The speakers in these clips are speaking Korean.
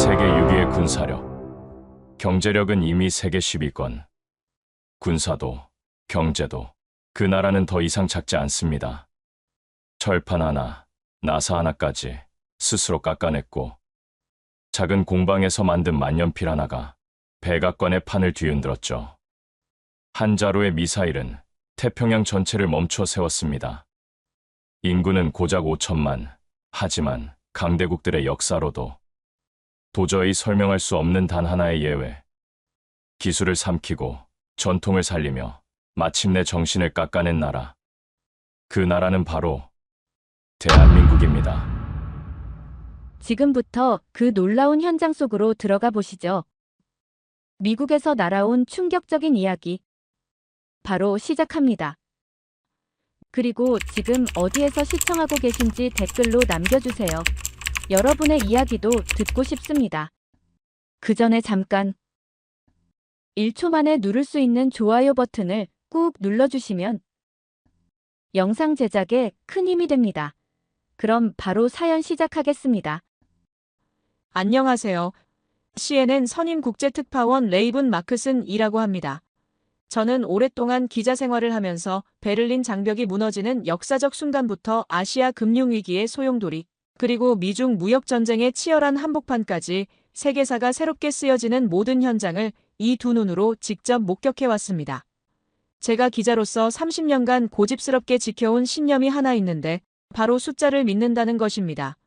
세계 6위의 군사력. 경제력은 이미 세계 10위권. 군사도, 경제도 그 나라는 더 이상 작지 않습니다. 철판 하나, 나사 하나까지 스스로 깎아냈고 작은 공방에서 만든 만년필 하나가 백악관의 판을 뒤흔들었죠. 한 자루의 미사일은 태평양 전체를 멈춰 세웠습니다. 인구는 고작 5천만, 하지만 강대국들의 역사로도 도저히 설명할 수 없는 단 하나의 예외. 기술을 삼키고 전통을 살리며 마침내 정신을 깎아낸 나라. 그 나라는 바로 대한민국입니다. 지금부터 그 놀라운 현장 속으로 들어가 보시죠. 미국에서 날아온 충격적인 이야기. 바로 시작합니다. 그리고 지금 어디에서 시청하고 계신지 댓글로 남겨주세요. 여러분의 이야기도 듣고 싶습니다. 그 전에 잠깐 1초 만에 누를 수 있는 좋아요 버튼을 꾹 눌러주시면 영상 제작에 큰 힘이 됩니다. 그럼 바로 사연 시작하겠습니다. 안녕하세요. CNN 선임국제특파원 레이븐 마크슨이라고 합니다. 저는 오랫동안 기자 생활을 하면서 베를린 장벽이 무너지는 역사적 순간부터 아시아 금융위기의 소용돌이, 그리고 미중 무역전쟁의 치열한 한복판까지 세계사가 새롭게 쓰여지는 모든 현장을 이 두 눈으로 직접 목격해왔습니다. 제가 기자로서 30년간 고집스럽게 지켜온 신념이 하나 있는데 바로 숫자를 믿는다는 것입니다.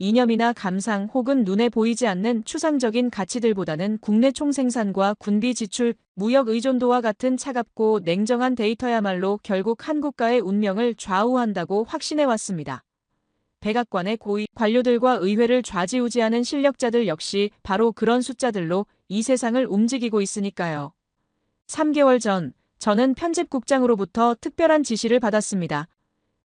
이념이나 감상 혹은 눈에 보이지 않는 추상적인 가치들보다는 국내 총생산과 군비 지출, 무역 의존도와 같은 차갑고 냉정한 데이터야말로 결국 한 국가의 운명을 좌우한다고 확신해왔습니다. 백악관의 고위 관료들과 의회를 좌지우지하는 실력자들 역시 바로 그런 숫자들로 이 세상을 움직이고 있으니까요. 3개월 전, 저는 편집국장으로부터 특별한 지시를 받았습니다.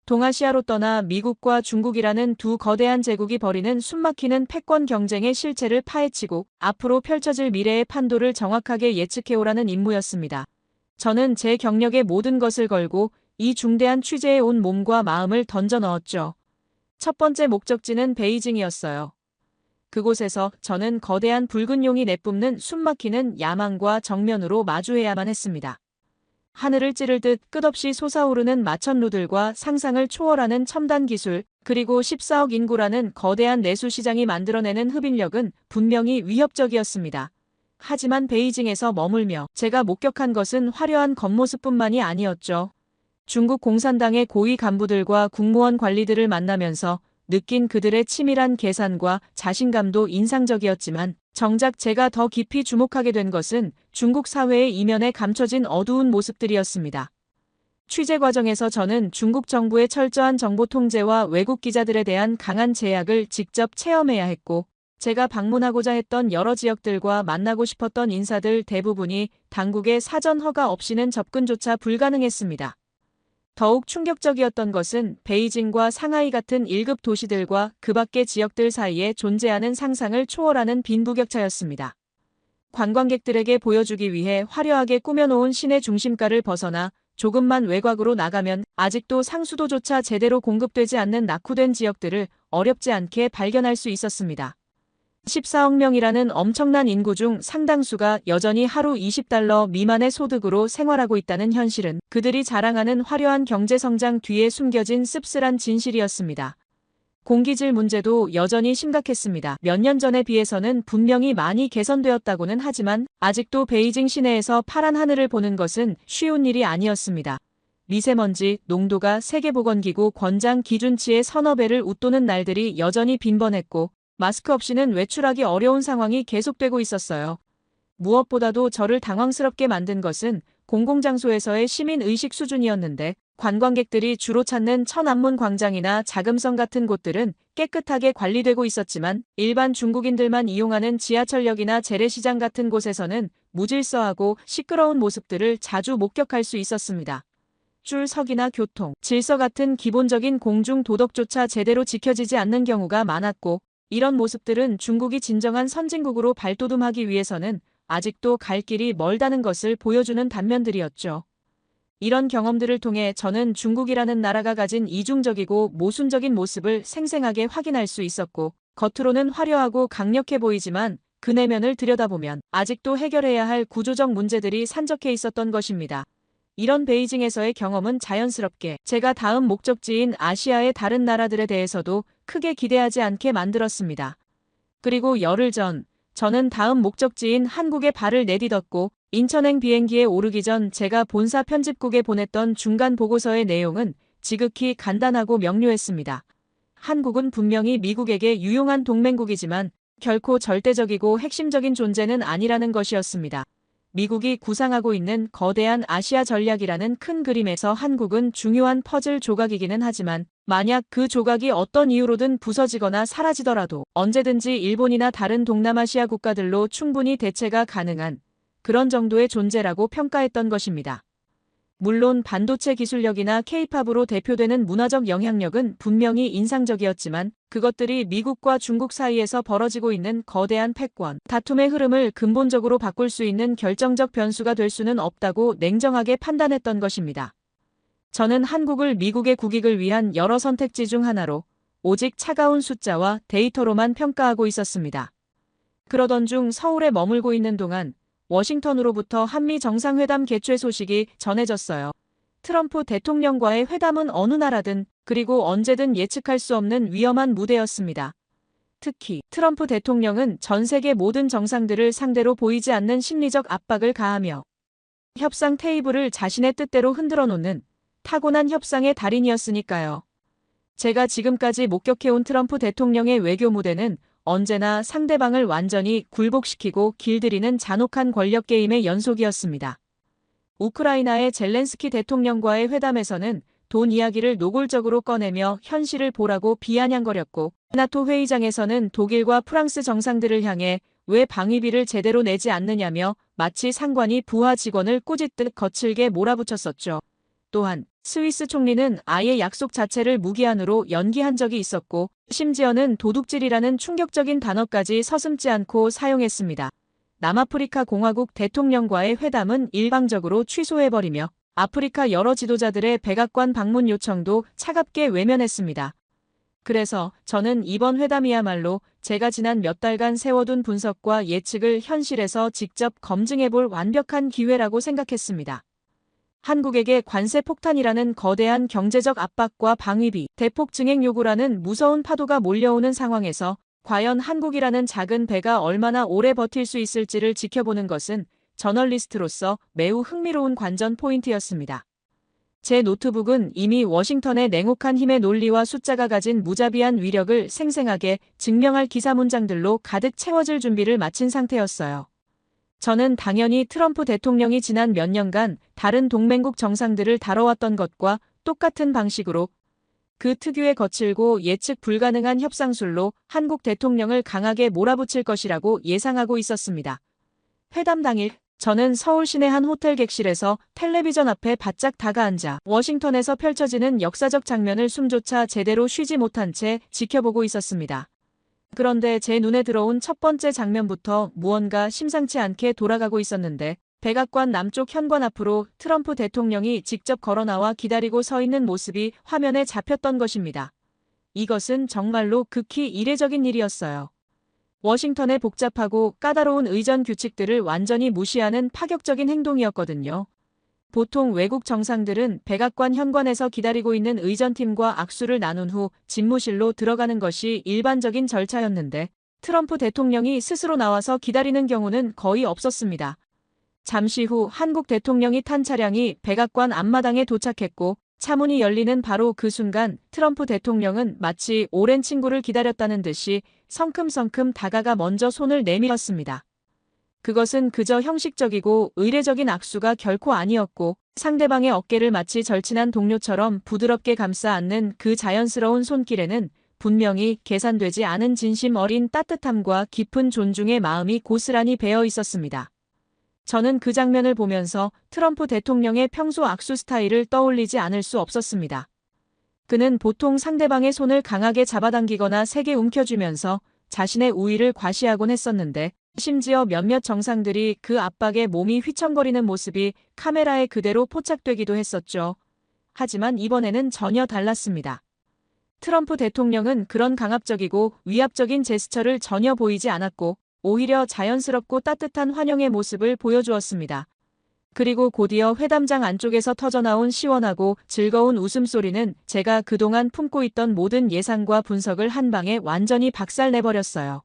동아시아로 떠나 미국과 중국이라는 두 거대한 제국이 벌이는 숨막히는 패권 경쟁의 실체를 파헤치고 앞으로 펼쳐질 미래의 판도를 정확하게 예측해오라는 임무였습니다. 저는 제 경력의 모든 것을 걸고 이 중대한 취재에 온 몸과 마음을 던져 넣었죠. 첫 번째 목적지는 베이징이었어요. 그곳에서 저는 거대한 붉은 용이 내뿜는 숨막히는 야망과 정면으로 마주해야만 했습니다. 하늘을 찌를 듯 끝없이 솟아오르는 마천루들과 상상을 초월하는 첨단 기술, 그리고 14억 인구라는 거대한 내수시장이 만들어내는 흡인력은 분명히 위협적이었습니다. 하지만 베이징에서 머물며 제가 목격한 것은 화려한 겉모습뿐만이 아니었죠. 중국 공산당의 고위 간부들과 국무원 관리들을 만나면서 느낀 그들의 치밀한 계산과 자신감도 인상적이었지만 정작 제가 더 깊이 주목하게 된 것은 중국 사회의 이면에 감춰진 어두운 모습들이었습니다. 취재 과정에서 저는 중국 정부의 철저한 정보 통제와 외국 기자들에 대한 강한 제약을 직접 체험해야 했고, 제가 방문하고자 했던 여러 지역들과 만나고 싶었던 인사들 대부분이 당국의 사전 허가 없이는 접근조차 불가능했습니다. 더욱 충격적이었던 것은 베이징과 상하이 같은 1급 도시들과 그 밖의 지역들 사이에 존재하는 상상을 초월하는 빈부격차였습니다. 관광객들에게 보여주기 위해 화려하게 꾸며놓은 시내 중심가를 벗어나 조금만 외곽으로 나가면 아직도 상수도조차 제대로 공급되지 않는 낙후된 지역들을 어렵지 않게 발견할 수 있었습니다. 14억 명이라는 엄청난 인구 중 상당수가 여전히 하루 20달러 미만의 소득으로 생활하고 있다는 현실은 그들이 자랑하는 화려한 경제성장 뒤에 숨겨진 씁쓸한 진실이었습니다. 공기질 문제도 여전히 심각했습니다. 몇 년 전에 비해서는 분명히 많이 개선되었다고는 하지만 아직도 베이징 시내에서 파란 하늘을 보는 것은 쉬운 일이 아니었습니다. 미세먼지, 농도가 세계보건기구 권장 기준치의 서너 배를 웃도는 날들이 여전히 빈번했고, 마스크 없이는 외출하기 어려운 상황이 계속되고 있었어요. 무엇보다도 저를 당황스럽게 만든 것은 공공장소에서의 시민의식 수준이었는데, 관광객들이 주로 찾는 천안문 광장이나 자금성 같은 곳들은 깨끗하게 관리되고 있었지만 일반 중국인들만 이용하는 지하철역이나 재래시장 같은 곳에서는 무질서하고 시끄러운 모습들을 자주 목격할 수 있었습니다. 줄서기나 교통, 질서 같은 기본적인 공중 도덕조차 제대로 지켜지지 않는 경우가 많았고, 이런 모습들은 중국이 진정한 선진국으로 발돋움하기 위해서는 아직도 갈 길이 멀다는 것을 보여주는 단면들이었죠. 이런 경험들을 통해 저는 중국이라는 나라가 가진 이중적이고 모순적인 모습을 생생하게 확인할 수 있었고, 겉으로는 화려하고 강력해 보이지만 그 내면을 들여다보면 아직도 해결해야 할 구조적 문제들이 산적해 있었던 것입니다. 이런 베이징에서의 경험은 자연스럽게 제가 다음 목적지인 아시아의 다른 나라들에 대해서도 크게 기대하지 않게 만들었습니다. 그리고 열흘 전, 저는 다음 목적지인 한국에 발을 내딛었고 인천행 비행기에 오르기 전 제가 본사 편집국에 보냈던 중간 보고서의 내용은 지극히 간단하고 명료했습니다. 한국은 분명히 미국에게 유용한 동맹국이지만 결코 절대적이고 핵심적인 존재는 아니라는 것이었습니다. 미국이 구상하고 있는 거대한 아시아 전략이라는 큰 그림에서 한국은 중요한 퍼즐 조각이기는 하지만 만약 그 조각이 어떤 이유로든 부서지거나 사라지더라도 언제든지 일본이나 다른 동남아시아 국가들로 충분히 대체가 가능한 그런 정도의 존재라고 평가했던 것입니다. 물론 반도체 기술력이나 K-팝으로 대표되는 문화적 영향력은 분명히 인상적이었지만 그것들이 미국과 중국 사이에서 벌어지고 있는 거대한 패권, 다툼의 흐름을 근본적으로 바꿀 수 있는 결정적 변수가 될 수는 없다고 냉정하게 판단했던 것입니다. 저는 한국을 미국의 국익을 위한 여러 선택지 중 하나로 오직 차가운 숫자와 데이터로만 평가하고 있었습니다. 그러던 중 서울에 머물고 있는 동안 워싱턴으로부터 한미 정상회담 개최 소식이 전해졌어요. 트럼프 대통령과의 회담은 어느 나라든 그리고 언제든 예측할 수 없는 위험한 무대였습니다. 특히 트럼프 대통령은 전 세계 모든 정상들을 상대로 보이지 않는 심리적 압박을 가하며 협상 테이블을 자신의 뜻대로 흔들어 놓는 타고난 협상의 달인이었으니까요. 제가 지금까지 목격해온 트럼프 대통령의 외교 무대는 언제나 상대방을 완전히 굴복시키고 길들이는 잔혹한 권력 게임의 연속이었습니다. 우크라이나의 젤렌스키 대통령과의 회담에서는 돈 이야기를 노골적으로 꺼내며 현실을 보라고 비아냥거렸고 나토 회의장에서는 독일과 프랑스 정상들을 향해 왜 방위비를 제대로 내지 않느냐며 마치 상관이 부하 직원을 꾸짖듯 거칠게 몰아붙였었죠. 또한 스위스 총리는 아예 약속 자체를 무기한으로 연기한 적이 있었고 심지어는 도둑질이라는 충격적인 단어까지 서슴지 않고 사용했습니다. 남아프리카 공화국 대통령과의 회담은 일방적으로 취소해버리며 아프리카 여러 지도자들의 백악관 방문 요청도 차갑게 외면했습니다. 그래서 저는 이번 회담이야말로 제가 지난 몇 달간 세워둔 분석과 예측을 현실에서 직접 검증해볼 완벽한 기회라고 생각했습니다. 한국에게 관세 폭탄이라는 거대한 경제적 압박과 방위비, 대폭 증액 요구라는 무서운 파도가 몰려오는 상황에서 과연 한국이라는 작은 배가 얼마나 오래 버틸 수 있을지를 지켜보는 것은 저널리스트로서 매우 흥미로운 관전 포인트였습니다. 제 노트북은 이미 워싱턴의 냉혹한 힘의 논리와 숫자가 가진 무자비한 위력을 생생하게 증명할 기사 문장들로 가득 채워질 준비를 마친 상태였어요. 저는 당연히 트럼프 대통령이 지난 몇 년간 다른 동맹국 정상들을 다뤄왔던 것과 똑같은 방식으로 그 특유의 거칠고 예측 불가능한 협상술로 한국 대통령을 강하게 몰아붙일 것이라고 예상하고 있었습니다. 회담 당일 저는 서울 시내 한 호텔 객실에서 텔레비전 앞에 바짝 다가앉아 워싱턴에서 펼쳐지는 역사적 장면을 숨조차 제대로 쉬지 못한 채 지켜보고 있었습니다. 그런데 제 눈에 들어온 첫 번째 장면부터 무언가 심상치 않게 돌아가고 있었는데 백악관 남쪽 현관 앞으로 트럼프 대통령이 직접 걸어나와 기다리고 서 있는 모습이 화면에 잡혔던 것입니다. 이것은 정말로 극히 이례적인 일이었어요. 워싱턴의 복잡하고 까다로운 의전 규칙들을 완전히 무시하는 파격적인 행동이었거든요. 보통 외국 정상들은 백악관 현관에서 기다리고 있는 의전팀과 악수를 나눈 후 집무실로 들어가는 것이 일반적인 절차였는데 트럼프 대통령이 스스로 나와서 기다리는 경우는 거의 없었습니다. 잠시 후 한국 대통령이 탄 차량이 백악관 앞마당에 도착했고 차문이 열리는 바로 그 순간 트럼프 대통령은 마치 오랜 친구를 기다렸다는 듯이 성큼성큼 다가가 먼저 손을 내밀었습니다. 그것은 그저 형식적이고 의례적인 악수가 결코 아니었고 상대방의 어깨를 마치 절친한 동료처럼 부드럽게 감싸 안는 그 자연스러운 손길에는 분명히 계산되지 않은 진심 어린 따뜻함과 깊은 존중의 마음이 고스란히 배어 있었습니다. 저는 그 장면을 보면서 트럼프 대통령의 평소 악수 스타일을 떠올리지 않을 수 없었습니다. 그는 보통 상대방의 손을 강하게 잡아당기거나 세게 움켜쥐면서 자신의 우위를 과시하곤 했었는데 심지어 몇몇 정상들이 그 압박에 몸이 휘청거리는 모습이 카메라에 그대로 포착되기도 했었죠. 하지만 이번에는 전혀 달랐습니다. 트럼프 대통령은 그런 강압적이고 위압적인 제스처를 전혀 보이지 않았고 오히려 자연스럽고 따뜻한 환영의 모습을 보여주었습니다. 그리고 곧이어 회담장 안쪽에서 터져나온 시원하고 즐거운 웃음소리는 제가 그동안 품고 있던 모든 예상과 분석을 한 방에 완전히 박살내버렸어요.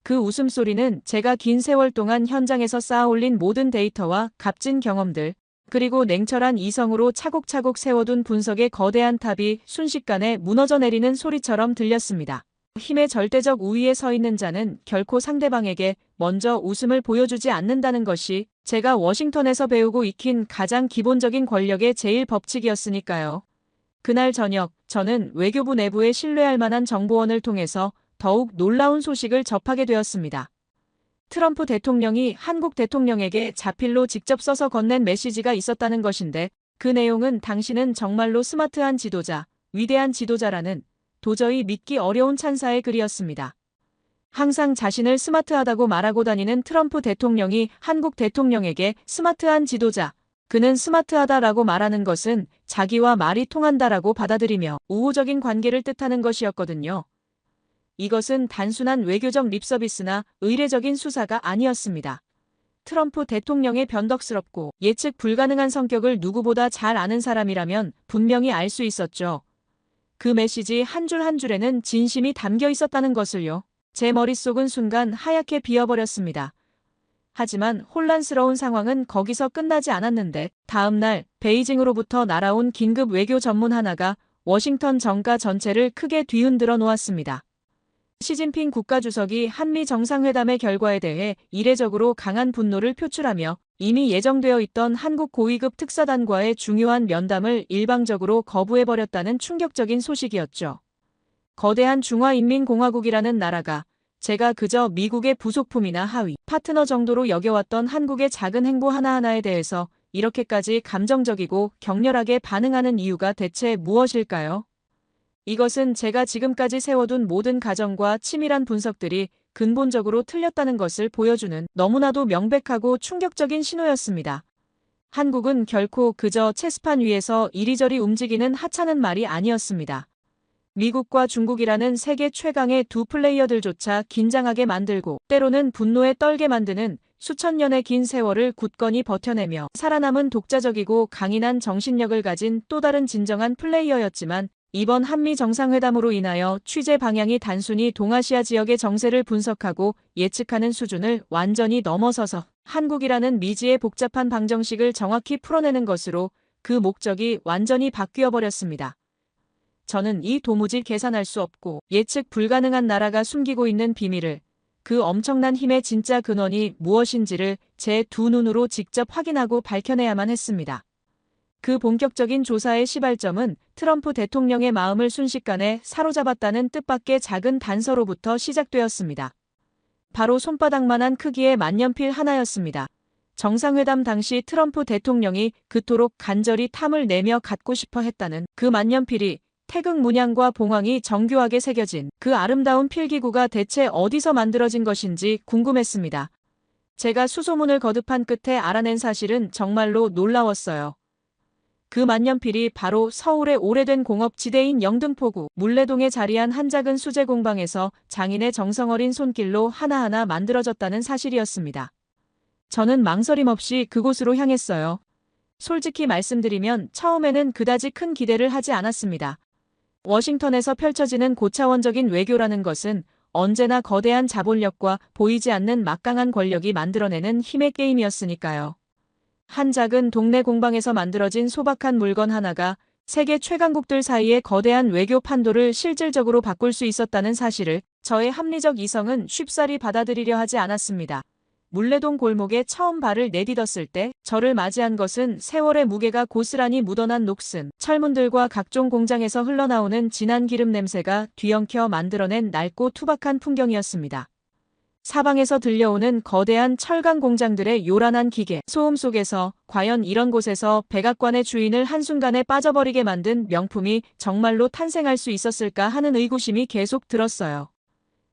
그 웃음소리는 제가 긴 세월 동안 현장에서 쌓아올린 모든 데이터와 값진 경험들, 그리고 냉철한 이성으로 차곡차곡 세워둔 분석의 거대한 탑이 순식간에 무너져 내리는 소리처럼 들렸습니다. 힘의 절대적 우위에 서 있는 자는 결코 상대방에게 먼저 웃음을 보여주지 않는다는 것이 제가 워싱턴에서 배우고 익힌 가장 기본적인 권력의 제일 법칙이었으니까요. 그날 저녁, 저는 외교부 내부의 신뢰할 만한 정보원을 통해서 더욱 놀라운 소식을 접하게 되었습니다. 트럼프 대통령이 한국 대통령에게 자필로 직접 써서 건넨 메시지가 있었다는 것인데 그 내용은 당신은 정말로 스마트한 지도자, 위대한 지도자라는 도저히 믿기 어려운 찬사의 글이었습니다. 항상 자신을 스마트하다고 말하고 다니는 트럼프 대통령이 한국 대통령에게 스마트한 지도자, 그는 스마트하다라고 말하는 것은 자기와 말이 통한다라고 받아들이며 우호적인 관계를 뜻하는 것이었거든요. 이것은 단순한 외교적 립서비스나 의례적인 수사가 아니었습니다. 트럼프 대통령의 변덕스럽고 예측 불가능한 성격을 누구보다 잘 아는 사람이라면 분명히 알 수 있었죠. 그 메시지 한 줄 한 줄에는 진심이 담겨 있었다는 것을요. 제 머릿속은 순간 하얗게 비어버렸습니다. 하지만 혼란스러운 상황은 거기서 끝나지 않았는데 다음 날 베이징으로부터 날아온 긴급 외교 전문 하나가 워싱턴 정가 전체를 크게 뒤흔들어 놓았습니다. 시진핑 국가주석이 한미 정상회담의 결과에 대해 이례적으로 강한 분노를 표출하며 이미 예정되어 있던 한국 고위급 특사단과의 중요한 면담을 일방적으로 거부해버렸다는 충격적인 소식이었죠. 거대한 중화인민공화국이라는 나라가 제가 그저 미국의 부속품이나 하위, 파트너 정도로 여겨왔던 한국의 작은 행보 하나하나에 대해서 이렇게까지 감정적이고 격렬하게 반응하는 이유가 대체 무엇일까요? 이것은 제가 지금까지 세워둔 모든 가정과 치밀한 분석들이 근본적으로 틀렸다는 것을 보여주는 너무나도 명백하고 충격적인 신호였습니다. 한국은 결코 그저 체스판 위에서 이리저리 움직이는 하찮은 말이 아니었습니다. 미국과 중국이라는 세계 최강의 두 플레이어들조차 긴장하게 만들고 때로는 분노에 떨게 만드는 수천 년의 긴 세월을 굳건히 버텨내며 살아남은 독자적이고 강인한 정신력을 가진 또 다른 진정한 플레이어였지만 이번 한미 정상회담으로 인하여 취재 방향이 단순히 동아시아 지역의 정세를 분석하고 예측하는 수준을 완전히 넘어서서 한국이라는 미지의 복잡한 방정식을 정확히 풀어내는 것으로 그 목적이 완전히 바뀌어 버렸습니다. 저는 이 도무지 계산할 수 없고 예측 불가능한 나라가 숨기고 있는 비밀을, 그 엄청난 힘의 진짜 근원이 무엇인지를 제 두 눈으로 직접 확인하고 밝혀내야만 했습니다. 그 본격적인 조사의 시발점은 트럼프 대통령의 마음을 순식간에 사로잡았다는 뜻밖의 작은 단서로부터 시작되었습니다. 바로 손바닥만한 크기의 만년필 하나였습니다. 정상회담 당시 트럼프 대통령이 그토록 간절히 탐을 내며 갖고 싶어 했다는 그 만년필이 태극 문양과 봉황이 정교하게 새겨진 그 아름다운 필기구가 대체 어디서 만들어진 것인지 궁금했습니다. 제가 수소문을 거듭한 끝에 알아낸 사실은 정말로 놀라웠어요. 그 만년필이 바로 서울의 오래된 공업지대인 영등포구 물레동에 자리한 한 작은 수제 공방에서 장인의 정성어린 손길로 하나하나 만들어졌다는 사실이었습니다. 저는 망설임 없이 그곳으로 향했어요. 솔직히 말씀드리면 처음에는 그다지 큰 기대를 하지 않았습니다. 워싱턴에서 펼쳐지는 고차원적인 외교라는 것은 언제나 거대한 자본력과 보이지 않는 막강한 권력이 만들어내는 힘의 게임이었으니까요. 한 작은 동네 공방에서 만들어진 소박한 물건 하나가 세계 최강국들 사이의 거대한 외교 판도를 실질적으로 바꿀 수 있었다는 사실을 저의 합리적 이성은 쉽사리 받아들이려 하지 않았습니다. 물레동 골목에 처음 발을 내디뎠을 때 저를 맞이한 것은 세월의 무게가 고스란히 묻어난 녹슨 철문들과 각종 공장에서 흘러나오는 진한 기름 냄새가 뒤엉켜 만들어낸 낡고 투박한 풍경이었습니다. 사방에서 들려오는 거대한 철강 공장들의 요란한 기계 소음 속에서 과연 이런 곳에서 백악관의 주인을 한순간에 빠져버리게 만든 명품이 정말로 탄생할 수 있었을까 하는 의구심이 계속 들었어요.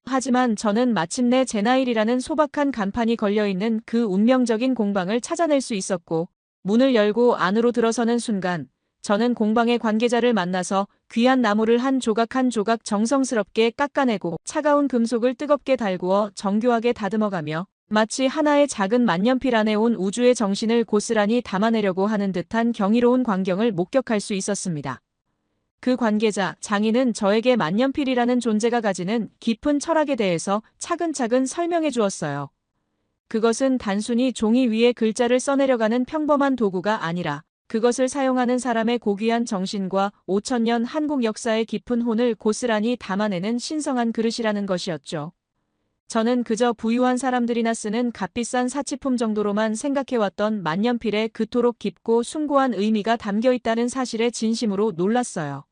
하지만 저는 마침내 제나일이라는 소박한 간판이 걸려있는 그 운명적인 공방을 찾아낼 수 있었고 문을 열고 안으로 들어서는 순간 저는 공방의 관계자를 만나서 귀한 나무를 한 조각 한 조각 정성스럽게 깎아내고 차가운 금속을 뜨겁게 달구어 정교하게 다듬어가며 마치 하나의 작은 만년필 안에 온 우주의 정신을 고스란히 담아내려고 하는 듯한 경이로운 광경을 목격할 수 있었습니다. 그 관계자, 장인은 저에게 만년필이라는 존재가 가지는 깊은 철학에 대해서 차근차근 설명해 주었어요. 그것은 단순히 종이 위에 글자를 써내려가는 평범한 도구가 아니라 그것을 사용하는 사람의 고귀한 정신과 5,000년 한국 역사의 깊은 혼을 고스란히 담아내는 신성한 그릇이라는 것이었죠. 저는 그저 부유한 사람들이나 쓰는 값비싼 사치품 정도로만 생각해왔던 만년필에 그토록 깊고 숭고한 의미가 담겨 있다는 사실에 진심으로 놀랐어요.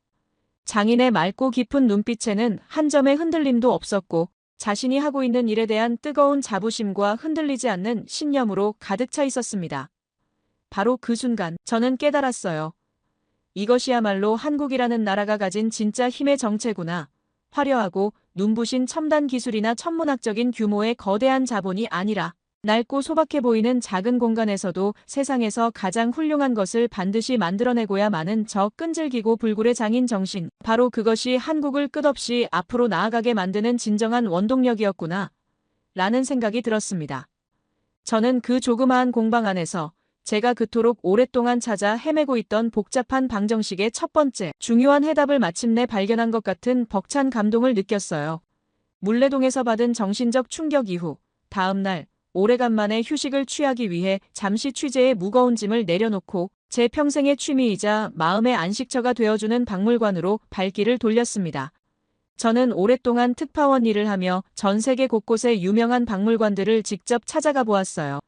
장인의 맑고 깊은 눈빛에는 한 점의 흔들림도 없었고 자신이 하고 있는 일에 대한 뜨거운 자부심과 흔들리지 않는 신념으로 가득 차 있었습니다. 바로 그 순간 저는 깨달았어요. 이것이야말로 한국이라는 나라가 가진 진짜 힘의 정체구나. 화려하고 눈부신 첨단 기술이나 천문학적인 규모의 거대한 자본이 아니라 낡고 소박해 보이는 작은 공간에서도 세상에서 가장 훌륭한 것을 반드시 만들어내고야 마는 저 끈질기고 불굴의 장인 정신. 바로 그것이 한국을 끝없이 앞으로 나아가게 만드는 진정한 원동력이었구나. 라는 생각이 들었습니다. 저는 그 조그마한 공방 안에서 제가 그토록 오랫동안 찾아 헤매고 있던 복잡한 방정식의 첫 번째 중요한 해답을 마침내 발견한 것 같은 벅찬 감동을 느꼈어요. 물레동에서 받은 정신적 충격 이후 다음 날 오래간만에 휴식을 취하기 위해 잠시 취재의 무거운 짐을 내려놓고 제 평생의 취미이자 마음의 안식처가 되어주는 박물관으로 발길을 돌렸습니다. 저는 오랫동안 특파원 일을 하며 전 세계 곳곳의 유명한 박물관들을 직접 찾아가 보았어요.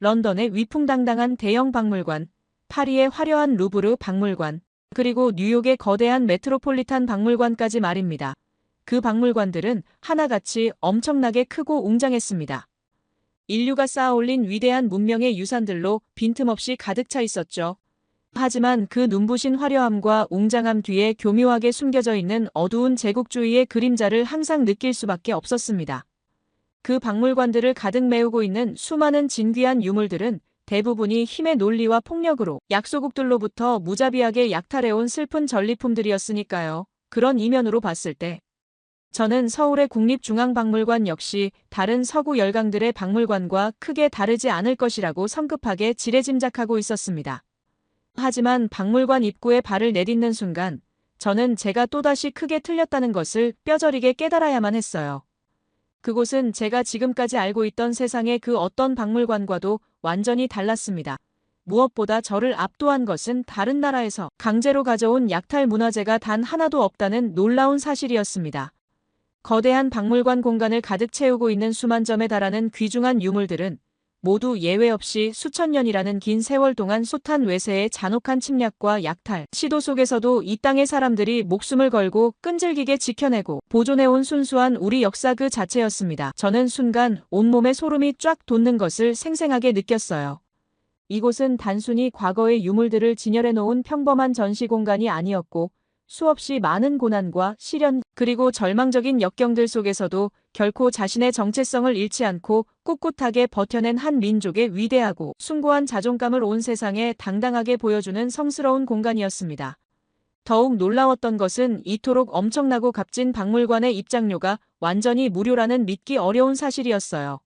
런던의 위풍당당한 대형 박물관, 파리의 화려한 루브르 박물관, 그리고 뉴욕의 거대한 메트로폴리탄 박물관까지 말입니다. 그 박물관들은 하나같이 엄청나게 크고 웅장했습니다. 인류가 쌓아올린 위대한 문명의 유산들로 빈틈없이 가득 차 있었죠. 하지만 그 눈부신 화려함과 웅장함 뒤에 교묘하게 숨겨져 있는 어두운 제국주의의 그림자를 항상 느낄 수밖에 없었습니다. 그 박물관들을 가득 메우고 있는 수많은 진귀한 유물들은 대부분이 힘의 논리와 폭력으로 약소국들로부터 무자비하게 약탈해온 슬픈 전리품들이었으니까요. 그런 이면으로 봤을 때 저는 서울의 국립중앙박물관 역시 다른 서구 열강들의 박물관과 크게 다르지 않을 것이라고 성급하게 지레짐작하고 있었습니다. 하지만 박물관 입구에 발을 내딛는 순간 저는 제가 또다시 크게 틀렸다는 것을 뼈저리게 깨달아야만 했어요. 그곳은 제가 지금까지 알고 있던 세상의 그 어떤 박물관과도 완전히 달랐습니다. 무엇보다 저를 압도한 것은 다른 나라에서 강제로 가져온 약탈 문화재가 단 하나도 없다는 놀라운 사실이었습니다. 거대한 박물관 공간을 가득 채우고 있는 수만 점에 달하는 귀중한 유물들은 모두 예외 없이 수천 년이라는 긴 세월 동안 숱한 외세의 잔혹한 침략과 약탈, 시도 속에서도 이 땅의 사람들이 목숨을 걸고 끈질기게 지켜내고 보존해온 순수한 우리 역사 그 자체였습니다. 저는 순간 온몸에 소름이 쫙 돋는 것을 생생하게 느꼈어요. 이곳은 단순히 과거의 유물들을 진열해 놓은 평범한 전시 공간이 아니었고 수없이 많은 고난과 시련 그리고 절망적인 역경들 속에서도 결코 자신의 정체성을 잃지 않고 꿋꿋하게 버텨낸 한 민족의 위대하고 숭고한 자존감을 온 세상에 당당하게 보여주는 성스러운 공간이었습니다. 더욱 놀라웠던 것은 이토록 엄청나고 값진 박물관의 입장료가 완전히 무료라는 믿기 어려운 사실이었어요.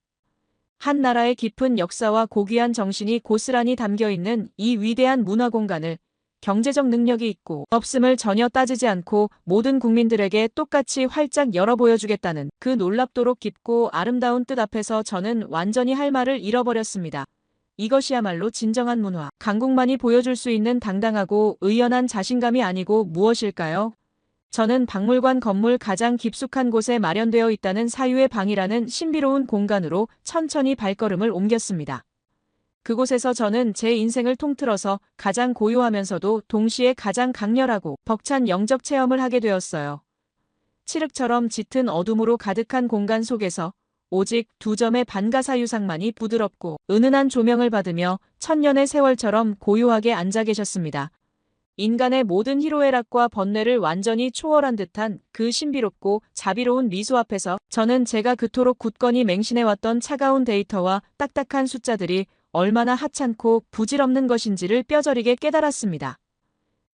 한 나라의 깊은 역사와 고귀한 정신이 고스란히 담겨있는 이 위대한 문화공간을 경제적 능력이 있고 없음을 전혀 따지지 않고 모든 국민들에게 똑같이 활짝 열어 보여주겠다는 그 놀랍도록 깊고 아름다운 뜻 앞에서 저는 완전히 할 말을 잃어버렸습니다. 이것이야말로 진정한 문화, 강국만이 보여줄 수 있는 당당하고 의연한 자신감이 아니고 무엇일까요? 저는 박물관 건물 가장 깊숙한 곳에 마련되어 있다는 사유의 방이라는 신비로운 공간으로 천천히 발걸음을 옮겼습니다. 그곳에서 저는 제 인생을 통틀어서 가장 고요하면서도 동시에 가장 강렬하고 벅찬 영적 체험을 하게 되었어요. 칠흑처럼 짙은 어둠으로 가득한 공간 속에서 오직 두 점의 반가사 유상만이 부드럽고 은은한 조명을 받으며 천년의 세월처럼 고요하게 앉아 계셨습니다. 인간의 모든 희로애락과 번뇌를 완전히 초월한 듯한 그 신비롭고 자비로운 미소 앞에서 저는 제가 그토록 굳건히 맹신해왔던 차가운 데이터와 딱딱한 숫자들이 얼마나 하찮고 부질없는 것인지를 뼈저리게 깨달았습니다.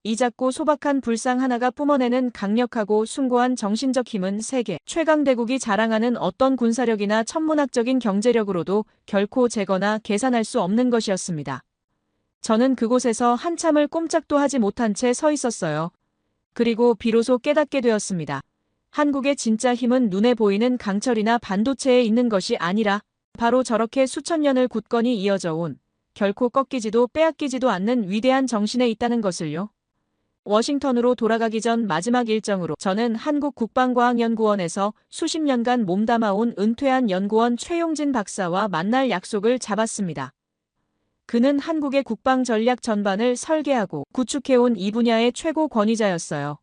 이 작고 소박한 불상 하나가 뿜어내는 강력하고 숭고한 정신적 힘은 세계 최강대국이 자랑하는 어떤 군사력이나 천문학적인 경제력으로도 결코 재거나 계산할 수 없는 것이었습니다. 저는 그곳에서 한참을 꼼짝도 하지 못한 채 서 있었어요. 그리고 비로소 깨닫게 되었습니다. 한국의 진짜 힘은 눈에 보이는 강철이나 반도체에 있는 것이 아니라 바로 저렇게 수천 년을 굳건히 이어져 온 결코 꺾이지도 빼앗기지도 않는 위대한 정신에 있다는 것을요. 워싱턴으로 돌아가기 전 마지막 일정으로 저는 한국국방과학연구원에서 수십 년간 몸담아온 은퇴한 연구원 최용진 박사와 만날 약속을 잡았습니다. 그는 한국의 국방 전략 전반을 설계하고 구축해온 이 분야의 최고 권위자였어요.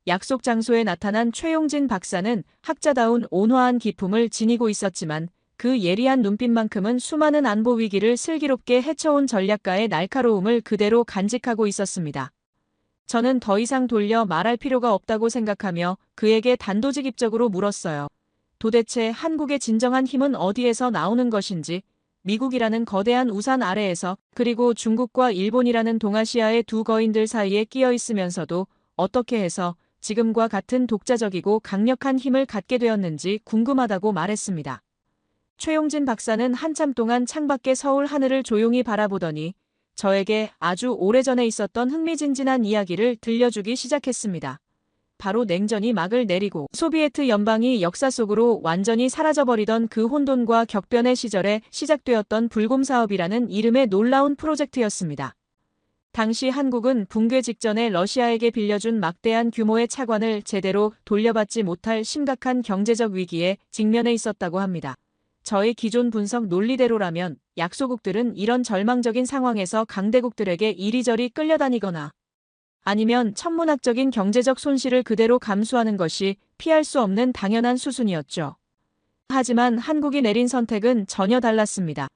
약속 장소에 나타난 최용진 박사는 학자다운 온화한 기품을 지니고 있었지만 그 예리한 눈빛만큼은 수많은 안보 위기를 슬기롭게 헤쳐온 전략가의 날카로움을 그대로 간직하고 있었습니다. 저는 더 이상 돌려 말할 필요가 없다고 생각하며 그에게 단도직입적으로 물었어요. 도대체 한국의 진정한 힘은 어디에서 나오는 것인지, 미국이라는 거대한 우산 아래에서, 그리고 중국과 일본이라는 동아시아의 두 거인들 사이에 끼어 있으면서도 어떻게 해서 지금과 같은 독자적이고 강력한 힘을 갖게 되었는지 궁금하다고 말했습니다. 최용진 박사는 한참 동안 창밖의 서울 하늘을 조용히 바라보더니 저에게 아주 오래전에 있었던 흥미진진한 이야기를 들려주기 시작했습니다. 바로 냉전이 막을 내리고 소비에트 연방이 역사 속으로 완전히 사라져버리던 그 혼돈과 격변의 시절에 시작되었던 불곰 사업이라는 이름의 놀라운 프로젝트였습니다. 당시 한국은 붕괴 직전에 러시아에게 빌려준 막대한 규모의 차관을 제대로 돌려받지 못할 심각한 경제적 위기에 직면해 있었다고 합니다. 저의 기존 분석 논리대로라면 약소국들은 이런 절망적인 상황에서 강대국들에게 이리저리 끌려다니거나 아니면 천문학적인 경제적 손실을 그대로 감수하는 것이 피할 수 없는 당연한 수순이었죠. 하지만 한국이 내린 선택은 전혀 달랐습니다.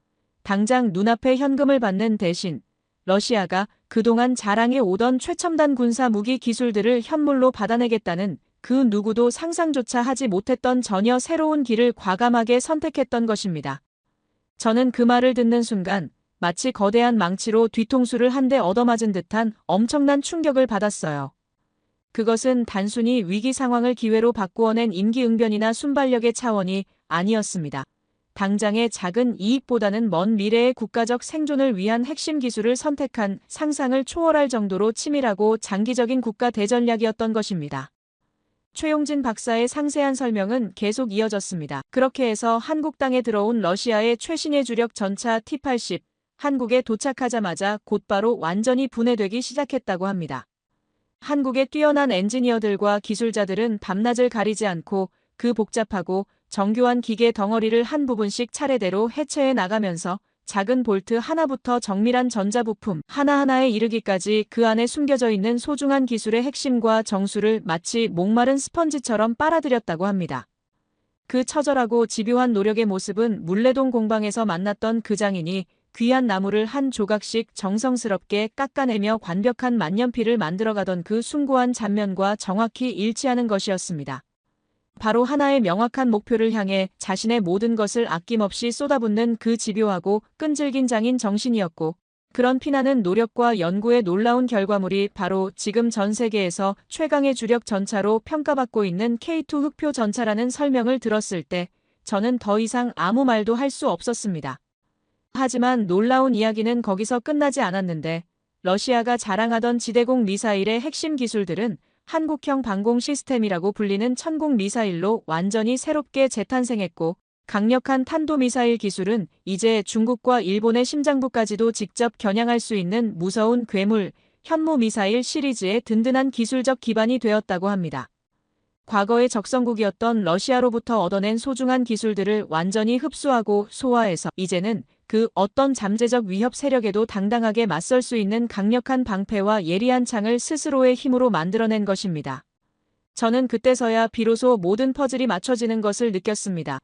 당장 눈앞에 현금을 받는 대신 러시아가 그동안 자랑해 오던 최첨단 군사 무기 기술들을 현물로 받아내겠다는 그 누구도 상상조차 하지 못했던 전혀 새로운 길을 과감하게 선택했던 것입니다. 저는 그 말을 듣는 순간 마치 거대한 망치로 뒤통수를 한 대 얻어맞은 듯한 엄청난 충격을 받았어요. 그것은 단순히 위기 상황을 기회로 바꾸어낸 임기응변이나 순발력의 차원이 아니었습니다. 당장의 작은 이익보다는 먼 미래의 국가적 생존을 위한 핵심 기술을 선택한 상상을 초월할 정도로 치밀하고 장기적인 국가 대전략이었던 것입니다. 최용진 박사의 상세한 설명은 계속 이어졌습니다. 그렇게 해서 한국 땅에 들어온 러시아의 최신의 주력 전차 T-80, 한국에 도착하자마자 곧바로 완전히 분해되기 시작했다고 합니다. 한국의 뛰어난 엔지니어들과 기술자들은 밤낮을 가리지 않고 그 복잡하고 정교한 기계 덩어리를 한 부분씩 차례대로 해체해 나가면서 작은 볼트 하나부터 정밀한 전자부품 하나하나에 이르기까지 그 안에 숨겨져 있는 소중한 기술의 핵심과 정수를 마치 목마른 스펀지처럼 빨아들였다고 합니다. 그 처절하고 집요한 노력의 모습은 물레동 공방에서 만났던 그 장인이 귀한 나무를 한 조각씩 정성스럽게 깎아내며 완벽한 만년필을 만들어가던 그 숭고한 장면과 정확히 일치하는 것이었습니다. 바로 하나의 명확한 목표를 향해 자신의 모든 것을 아낌없이 쏟아붓는 그 집요하고 끈질긴 장인 정신이었고, 그런 피나는 노력과 연구의 놀라운 결과물이 바로 지금 전 세계에서 최강의 주력 전차로 평가받고 있는 K2 흑표 전차라는 설명을 들었을 때 저는 더 이상 아무 말도 할 수 없었습니다. 하지만 놀라운 이야기는 거기서 끝나지 않았는데, 러시아가 자랑하던 지대공 미사일의 핵심 기술들은 한국형 방공 시스템이라고 불리는 천공 미사일로 완전히 새롭게 재탄생했고, 강력한 탄도미사일 기술은 이제 중국과 일본의 심장부까지도 직접 겨냥할 수 있는 무서운 괴물, 현무 미사일 시리즈의 든든한 기술적 기반이 되었다고 합니다. 과거의 적성국이었던 러시아로부터 얻어낸 소중한 기술들을 완전히 흡수하고 소화해서 이제는 그 어떤 잠재적 위협 세력에도 당당하게 맞설 수 있는 강력한 방패와 예리한 창을 스스로의 힘으로 만들어낸 것입니다. 저는 그때서야 비로소 모든 퍼즐이 맞춰지는 것을 느꼈습니다.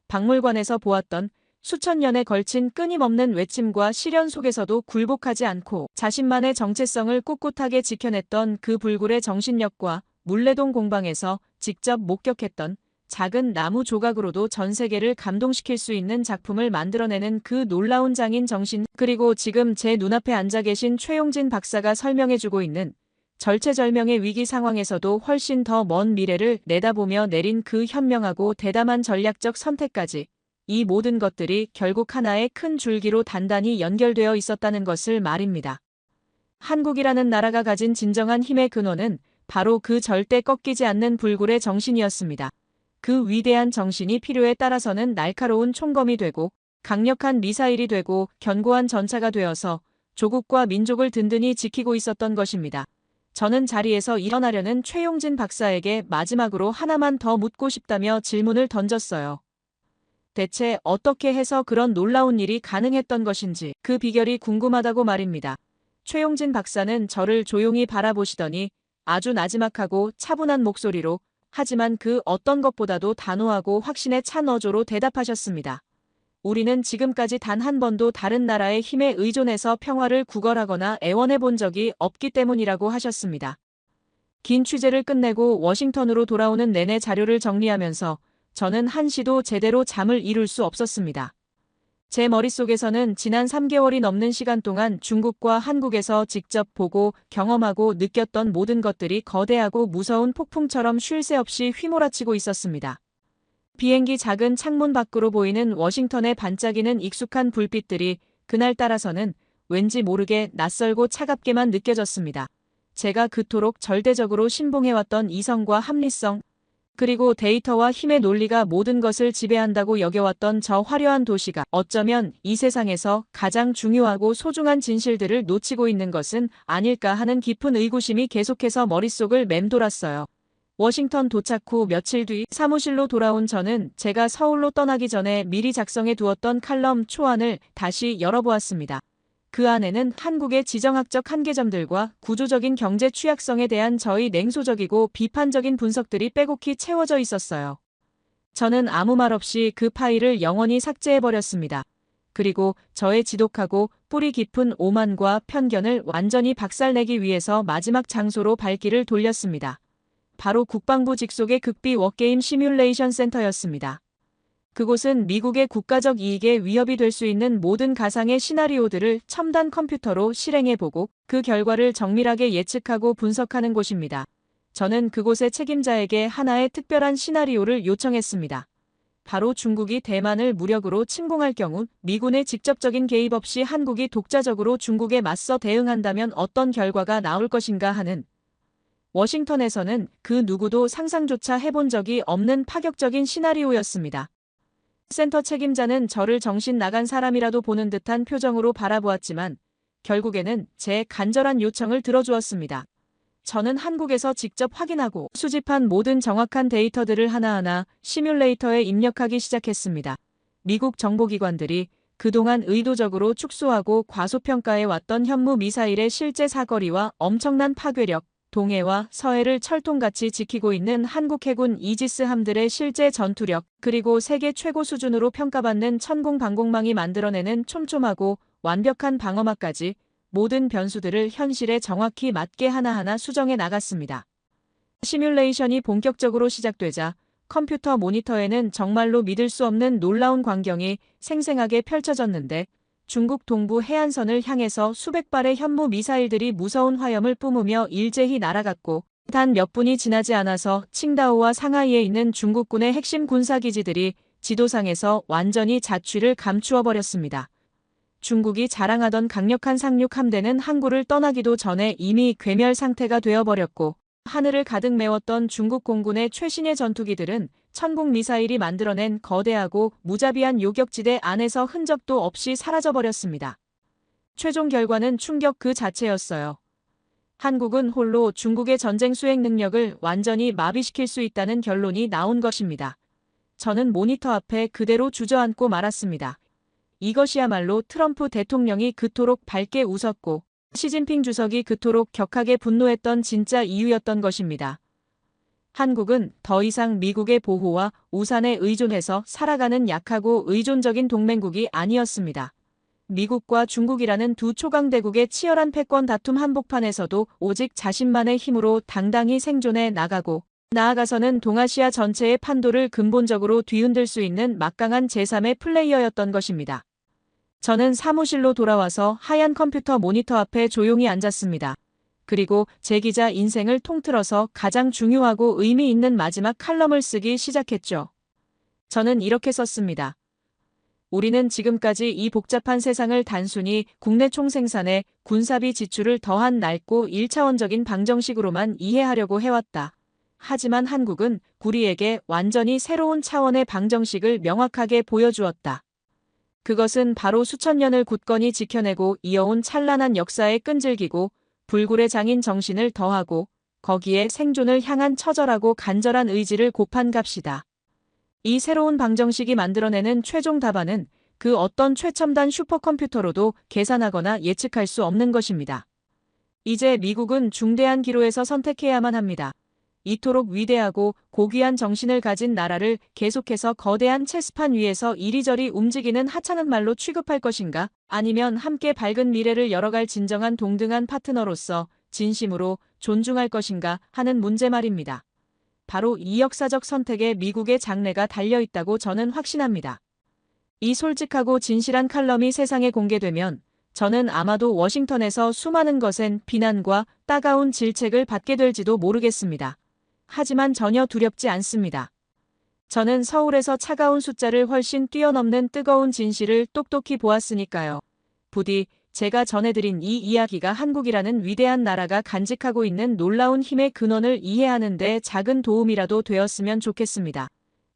박물관에서 보았던 수천 년에 걸친 끊임없는 외침과 시련 속에서도 굴복하지 않고 자신만의 정체성을 꿋꿋하게 지켜냈던 그 불굴의 정신력과 물레동 공방에서 직접 목격했던 작은 나무 조각으로도 전 세계를 감동시킬 수 있는 작품을 만들어내는 그 놀라운 장인 정신, 그리고 지금 제 눈앞에 앉아 계신 최용진 박사가 설명해주고 있는 절체절명의 위기 상황에서도 훨씬 더 먼 미래를 내다보며 내린 그 현명하고 대담한 전략적 선택까지, 이 모든 것들이 결국 하나의 큰 줄기로 단단히 연결되어 있었다는 것을 말입니다. 한국이라는 나라가 가진 진정한 힘의 근원은 바로 그 절대 꺾이지 않는 불굴의 정신이었습니다. 그 위대한 정신이 필요에 따라서는 날카로운 총검이 되고 강력한 미사일이 되고 견고한 전차가 되어서 조국과 민족을 든든히 지키고 있었던 것입니다. 저는 자리에서 일어나려는 최용진 박사에게 마지막으로 하나만 더 묻고 싶다며 질문을 던졌어요. 대체 어떻게 해서 그런 놀라운 일이 가능했던 것인지, 그 비결이 궁금하다고 말입니다. 최용진 박사는 저를 조용히 바라보시더니 아주 나지막하고 차분한 목소리로, 하지만 그 어떤 것보다도 단호하고 확신에 찬 어조로 대답하셨습니다. 우리는 지금까지 단 한 번도 다른 나라의 힘에 의존해서 평화를 구걸하거나 애원해 본 적이 없기 때문이라고 하셨습니다. 긴 취재를 끝내고 워싱턴으로 돌아오는 내내 자료를 정리하면서 저는 한시도 제대로 잠을 이룰 수 없었습니다. 제 머릿속에서는 지난 3개월이 넘는 시간 동안 중국과 한국에서 직접 보고 경험하고 느꼈던 모든 것들이 거대하고 무서운 폭풍처럼 쉴 새 없이 휘몰아치고 있었습니다. 비행기 작은 창문 밖으로 보이는 워싱턴의 반짝이는 익숙한 불빛들이 그날따라서는 왠지 모르게 낯설고 차갑게만 느껴졌습니다. 제가 그토록 절대적으로 신봉해왔던 이성과 합리성, 그리고 데이터와 힘의 논리가 모든 것을 지배한다고 여겨왔던 저 화려한 도시가 어쩌면 이 세상에서 가장 중요하고 소중한 진실들을 놓치고 있는 것은 아닐까 하는 깊은 의구심이 계속해서 머릿속을 맴돌았어요. 워싱턴 도착 후 며칠 뒤 사무실로 돌아온 저는 제가 서울로 떠나기 전에 미리 작성해 두었던 칼럼 초안을 다시 열어보았습니다. 그 안에는 한국의 지정학적 한계점들과 구조적인 경제 취약성에 대한 저의 냉소적이고 비판적인 분석들이 빼곡히 채워져 있었어요. 저는 아무 말 없이 그 파일을 영원히 삭제해버렸습니다. 그리고 저의 지독하고 뿌리 깊은 오만과 편견을 완전히 박살내기 위해서 마지막 장소로 발길을 돌렸습니다. 바로 국방부 직속의 극비 워게임 시뮬레이션 센터였습니다. 그곳은 미국의 국가적 이익에 위협이 될 수 있는 모든 가상의 시나리오들을 첨단 컴퓨터로 실행해보고 그 결과를 정밀하게 예측하고 분석하는 곳입니다. 저는 그곳의 책임자에게 하나의 특별한 시나리오를 요청했습니다. 바로 중국이 대만을 무력으로 침공할 경우 미군의 직접적인 개입 없이 한국이 독자적으로 중국에 맞서 대응한다면 어떤 결과가 나올 것인가 하는, 워싱턴에서는 그 누구도 상상조차 해본 적이 없는 파격적인 시나리오였습니다. 센터 책임자는 저를 정신 나간 사람이라도 보는 듯한 표정으로 바라보았지만 결국에는 제 간절한 요청을 들어주었습니다. 저는 한국에서 직접 확인하고 수집한 모든 정확한 데이터들을 하나하나 시뮬레이터에 입력하기 시작했습니다. 미국 정보기관들이 그동안 의도적으로 축소하고 과소평가해왔던 현무 미사일의 실제 사거리와 엄청난 파괴력, 동해와 서해를 철통같이 지키고 있는 한국 해군 이지스 함들의 실제 전투력, 그리고 세계 최고 수준으로 평가받는 천공 방공망이 만들어내는 촘촘하고 완벽한 방어막까지 모든 변수들을 현실에 정확히 맞게 하나하나 수정해 나갔습니다. 시뮬레이션이 본격적으로 시작되자 컴퓨터 모니터에는 정말로 믿을 수 없는 놀라운 광경이 생생하게 펼쳐졌는데, 중국 동부 해안선을 향해서 수백 발의 현무 미사일들이 무서운 화염을 뿜으며 일제히 날아갔고, 단 몇 분이 지나지 않아서 칭다오와 상하이에 있는 중국군의 핵심 군사기지들이 지도상에서 완전히 자취를 감추어 버렸습니다. 중국이 자랑하던 강력한 상륙 함대는 항구를 떠나기도 전에 이미 괴멸 상태가 되어버렸고, 하늘을 가득 메웠던 중국 공군의 최신의 전투기들은 천공 미사일이 만들어낸 거대하고 무자비한 요격지대 안에서 흔적도 없이 사라져버렸습니다. 최종 결과는 충격 그 자체였어요. 한국은 홀로 중국의 전쟁 수행 능력을 완전히 마비시킬 수 있다는 결론이 나온 것입니다. 저는 모니터 앞에 그대로 주저앉고 말았습니다. 이것이야말로 트럼프 대통령이 그토록 밝게 웃었고 시진핑 주석이 그토록 격하게 분노했던 진짜 이유였던 것입니다. 한국은 더 이상 미국의 보호와 우산에 의존해서 살아가는 약하고 의존적인 동맹국이 아니었습니다. 미국과 중국이라는 두 초강대국의 치열한 패권 다툼 한복판에서도 오직 자신만의 힘으로 당당히 생존해 나가고, 나아가서는 동아시아 전체의 판도를 근본적으로 뒤흔들 수 있는 막강한 제3의 플레이어였던 것입니다. 저는 사무실로 돌아와서 하얀 컴퓨터 모니터 앞에 조용히 앉았습니다. 그리고 제 기자 인생을 통틀어서 가장 중요하고 의미 있는 마지막 칼럼을 쓰기 시작했죠. 저는 이렇게 썼습니다. 우리는 지금까지 이 복잡한 세상을 단순히 국내 총생산에 군사비 지출을 더한 낡고 1차원적인 방정식으로만 이해하려고 해왔다. 하지만 한국은 우리에게 완전히 새로운 차원의 방정식을 명확하게 보여주었다. 그것은 바로 수천 년을 굳건히 지켜내고 이어온 찬란한 역사에 끈질기고 불굴의 장인 정신을 더하고 거기에 생존을 향한 처절하고 간절한 의지를 곱한 값이다. 이 새로운 방정식이 만들어내는 최종 답안은 그 어떤 최첨단 슈퍼컴퓨터로도 계산하거나 예측할 수 없는 것입니다. 이제 미국은 중대한 기로에서 선택해야만 합니다. 이토록 위대하고 고귀한 정신을 가진 나라를 계속해서 거대한 체스판 위에서 이리저리 움직이는 하찮은 말로 취급할 것인가? 아니면 함께 밝은 미래를 열어갈 진정한 동등한 파트너로서 진심으로 존중할 것인가 하는 문제 말입니다. 바로 이 역사적 선택에 미국의 장래가 달려있다고 저는 확신합니다. 이 솔직하고 진실한 칼럼이 세상에 공개되면 저는 아마도 워싱턴에서 수많은 거센 비난과 따가운 질책을 받게 될지도 모르겠습니다. 하지만 전혀 두렵지 않습니다. 저는 서울에서 차가운 숫자를 훨씬 뛰어넘는 뜨거운 진실을 똑똑히 보았으니까요. 부디 제가 전해드린 이 이야기가 한국이라는 위대한 나라가 간직하고 있는 놀라운 힘의 근원을 이해하는 데 작은 도움이라도 되었으면 좋겠습니다.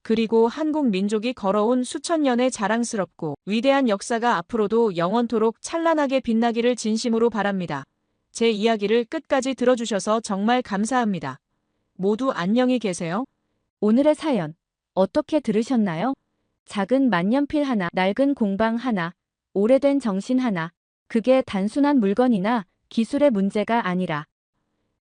그리고 한국 민족이 걸어온 수천 년의 자랑스럽고 위대한 역사가 앞으로도 영원토록 찬란하게 빛나기를 진심으로 바랍니다. 제 이야기를 끝까지 들어주셔서 정말 감사합니다. 모두 안녕히 계세요. 오늘의 사연 어떻게 들으셨나요? 작은 만년필 하나, 낡은 공방 하나, 오래된 정신 하나. 그게 단순한 물건이나 기술의 문제가 아니라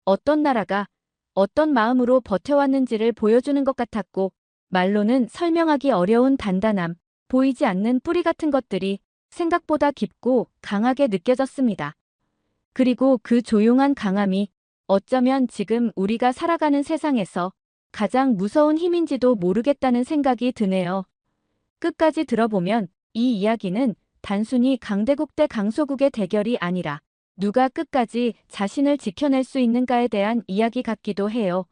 어떤 나라가 어떤 마음으로 버텨왔는지를 보여주는 것 같았고 말로는 설명하기 어려운 단단함, 보이지 않는 뿌리 같은 것들이 생각보다 깊고 강하게 느껴졌습니다. 그리고 그 조용한 강함이 어쩌면 지금 우리가 살아가는 세상에서 가장 무서운 힘인지도 모르겠다는 생각이 드네요. 끝까지 들어보면 이 이야기는 단순히 강대국 대 강소국의 대결이 아니라 누가 끝까지 자신을 지켜낼 수 있는가에 대한 이야기 같기도 해요.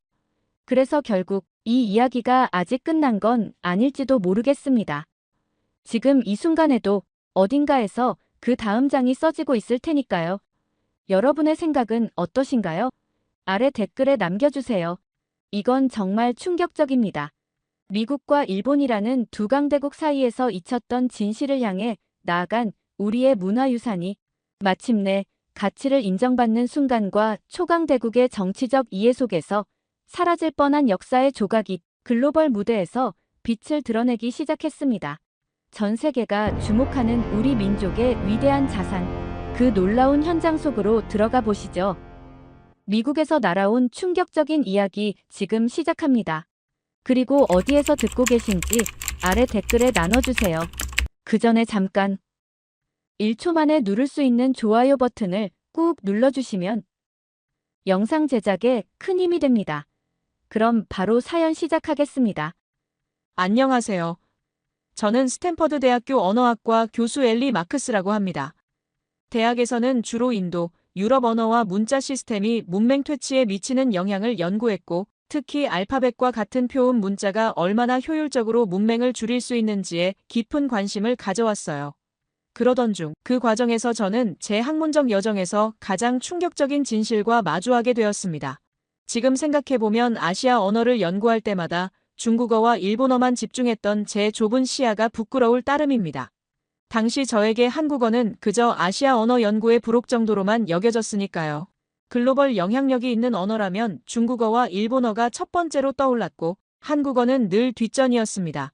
그래서 결국 이 이야기가 아직 끝난 건 아닐지도 모르겠습니다. 지금 이 순간에도 어딘가에서 그 다음 장이 써지고 있을 테니까요. 여러분의 생각은 어떠신가요? 아래 댓글에 남겨주세요. 이건 정말 충격적입니다. 미국과 일본이라는 두 강대국 사이에서 잊혔던 진실을 향해 나아간 우리의 문화유산이 마침내 가치를 인정받는 순간과 초강대국의 정치적 이해 속에서 사라질 뻔한 역사의 조각이 글로벌 무대에서 빛을 드러내기 시작했습니다. 전 세계가 주목하는 우리 민족의 위대한 자산, 그 놀라운 현장 속으로 들어가 보시죠. 미국에서 날아온 충격적인 이야기 지금 시작합니다. 그리고 어디에서 듣고 계신지 아래 댓글에 나눠주세요. 그 전에 잠깐 1초 만에 누를 수 있는 좋아요 버튼을 꾹 눌러주시면 영상 제작에 큰 힘이 됩니다. 그럼 바로 사연 시작하겠습니다. 안녕하세요. 저는 스탠퍼드 대학교 언어학과 교수 엘리 마크스라고 합니다. 대학에서는 주로 인도, 유럽 언어와 문자 시스템이 문맹 퇴치에 미치는 영향을 연구했고, 특히 알파벳과 같은 표음 문자가 얼마나 효율적으로 문맹을 줄일 수 있는지에 깊은 관심을 가져왔어요. 그러던 중 그 과정에서 저는 제 학문적 여정에서 가장 충격적인 진실과 마주하게 되었습니다. 지금 생각해보면 아시아 언어를 연구할 때마다 중국어와 일본어만 집중했던 제 좁은 시야가 부끄러울 따름입니다. 당시 저에게 한국어는 그저 아시아 언어 연구의 부록 정도로만 여겨졌으니까요. 글로벌 영향력이 있는 언어라면 중국어와 일본어가 첫 번째로 떠올랐고 한국어는 늘 뒷전이었습니다.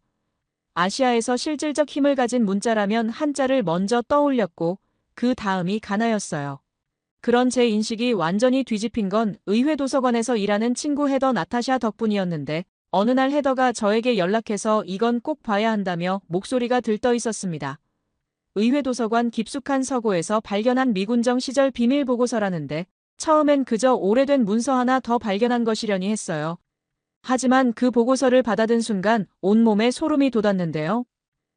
아시아에서 실질적 힘을 가진 문자라면 한자를 먼저 떠올렸고 그 다음이 가나였어요. 그런 제 인식이 완전히 뒤집힌 건 의회 도서관에서 일하는 친구 헤더 나타샤 덕분이었는데 어느 날 헤더가 저에게 연락해서 이건 꼭 봐야 한다며 목소리가 들떠 있었습니다. 의회 도서관 깊숙한 서고에서 발견한 미군정 시절 비밀 보고서라는데 처음엔 그저 오래된 문서 하나 더 발견한 것이려니 했어요. 하지만 그 보고서를 받아든 순간 온몸에 소름이 돋았는데요.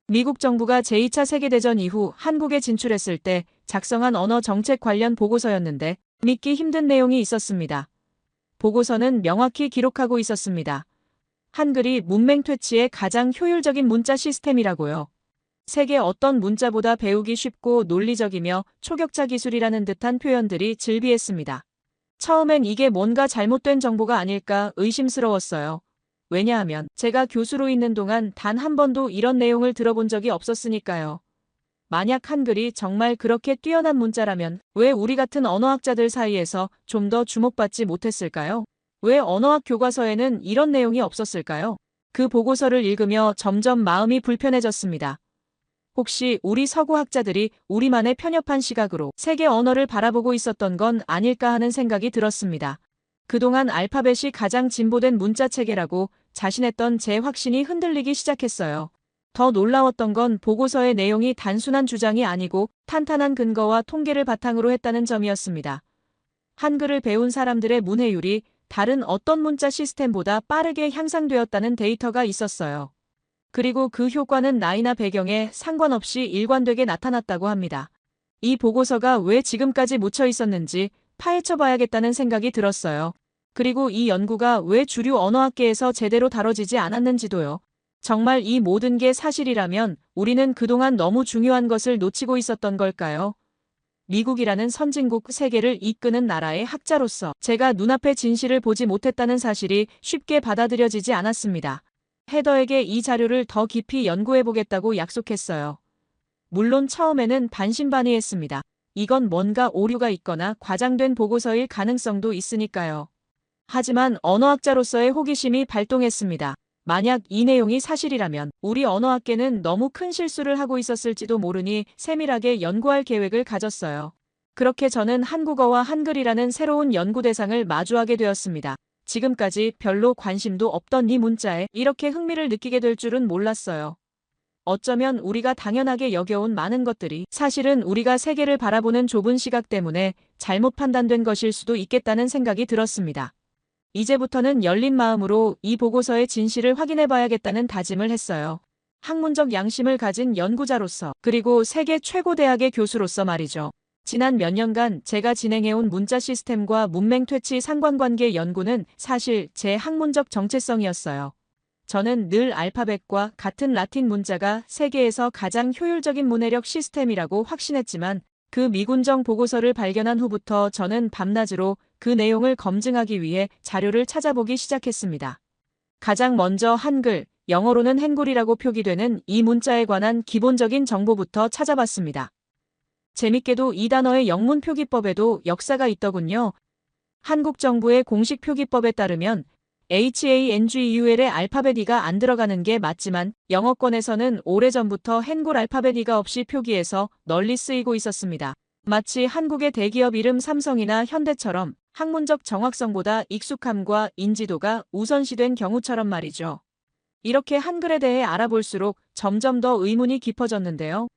미국 정부가 제2차 세계대전 이후 한국에 진출했을 때 작성한 언어 정책 관련 보고서였는데 믿기 힘든 내용이 있었습니다. 보고서는 명확히 기록하고 있었습니다. 한글이 문맹 퇴치의 가장 효율적인 문자 시스템이라고요. 세계 어떤 문자보다 배우기 쉽고 논리적이며 초격차 기술이라는 듯한 표현들이 즐비했습니다. 처음엔 이게 뭔가 잘못된 정보가 아닐까 의심스러웠어요. 왜냐하면 제가 교수로 있는 동안 단 한 번도 이런 내용을 들어본 적이 없었으니까요. 만약 한글이 정말 그렇게 뛰어난 문자라면 왜 우리 같은 언어학자들 사이에서 좀 더 주목받지 못했을까요? 왜 언어학 교과서에는 이런 내용이 없었을까요? 그 보고서를 읽으며 점점 마음이 불편해졌습니다. 혹시 우리 서구학자들이 우리만의 편협한 시각으로 세계 언어를 바라보고 있었던 건 아닐까 하는 생각이 들었습니다. 그동안 알파벳이 가장 진보된 문자 체계라고 자신했던 제 확신이 흔들리기 시작했어요. 더 놀라웠던 건 보고서의 내용이 단순한 주장이 아니고 탄탄한 근거와 통계를 바탕으로 했다는 점이었습니다. 한글을 배운 사람들의 문해율이 다른 어떤 문자 시스템보다 빠르게 향상되었다는 데이터가 있었어요. 그리고 그 효과는 나이나 배경에 상관없이 일관되게 나타났다고 합니다. 이 보고서가 왜 지금까지 묻혀 있었는지 파헤쳐 봐야겠다는 생각이 들었어요. 그리고 이 연구가 왜 주류 언어학계에서 제대로 다뤄지지 않았는지도요. 정말 이 모든 게 사실이라면 우리는 그동안 너무 중요한 것을 놓치고 있었던 걸까요? 미국이라는 선진국 세계를 이끄는 나라의 학자로서 제가 눈앞에 진실을 보지 못했다는 사실이 쉽게 받아들여지지 않았습니다. 헤더에게 이 자료를 더 깊이 연구해보겠다고 약속했어요. 물론 처음에는 반신반의했습니다. 이건 뭔가 오류가 있거나 과장된 보고서일 가능성도 있으니까요. 하지만 언어학자로서의 호기심이 발동했습니다. 만약 이 내용이 사실이라면 우리 언어학계는 너무 큰 실수를 하고 있었을지도 모르니 세밀하게 연구할 계획을 가졌어요. 그렇게 저는 한국어와 한글이라는 새로운 연구 대상을 마주하게 되었습니다. 지금까지 별로 관심도 없던 이 문자에 이렇게 흥미를 느끼게 될 줄은 몰랐어요. 어쩌면 우리가 당연하게 여겨온 많은 것들이 사실은 우리가 세계를 바라보는 좁은 시각 때문에 잘못 판단된 것일 수도 있겠다는 생각이 들었습니다. 이제부터는 열린 마음으로 이 보고서의 진실을 확인해 봐야겠다는 다짐을 했어요. 학문적 양심을 가진 연구자로서 그리고 세계 최고 대학의 교수로서 말이죠. 지난 몇 년간 제가 진행해온 문자 시스템과 문맹 퇴치 상관관계 연구는 사실 제 학문적 정체성이었어요. 저는 늘 알파벳과 같은 라틴 문자가 세계에서 가장 효율적인 문해력 시스템이라고 확신했지만 그 미군정 보고서를 발견한 후부터 저는 밤낮으로 그 내용을 검증하기 위해 자료를 찾아보기 시작했습니다. 가장 먼저 한글, 영어로는 행굴이라고 표기되는 이 문자에 관한 기본적인 정보부터 찾아봤습니다. 재밌게도 이 단어의 영문 표기법에도 역사가 있더군요. 한국 정부의 공식 표기법에 따르면 HANGUL의 알파벳 E가 안 들어가는 게 맞지만 영어권에서는 오래전부터 행굴 알파벳 E가 없이 표기해서 널리 쓰이고 있었습니다. 마치 한국의 대기업 이름 삼성이나 현대처럼 학문적 정확성보다 익숙함과 인지도가 우선시된 경우처럼 말이죠. 이렇게 한글에 대해 알아볼수록 점점 더 의문이 깊어졌는데요.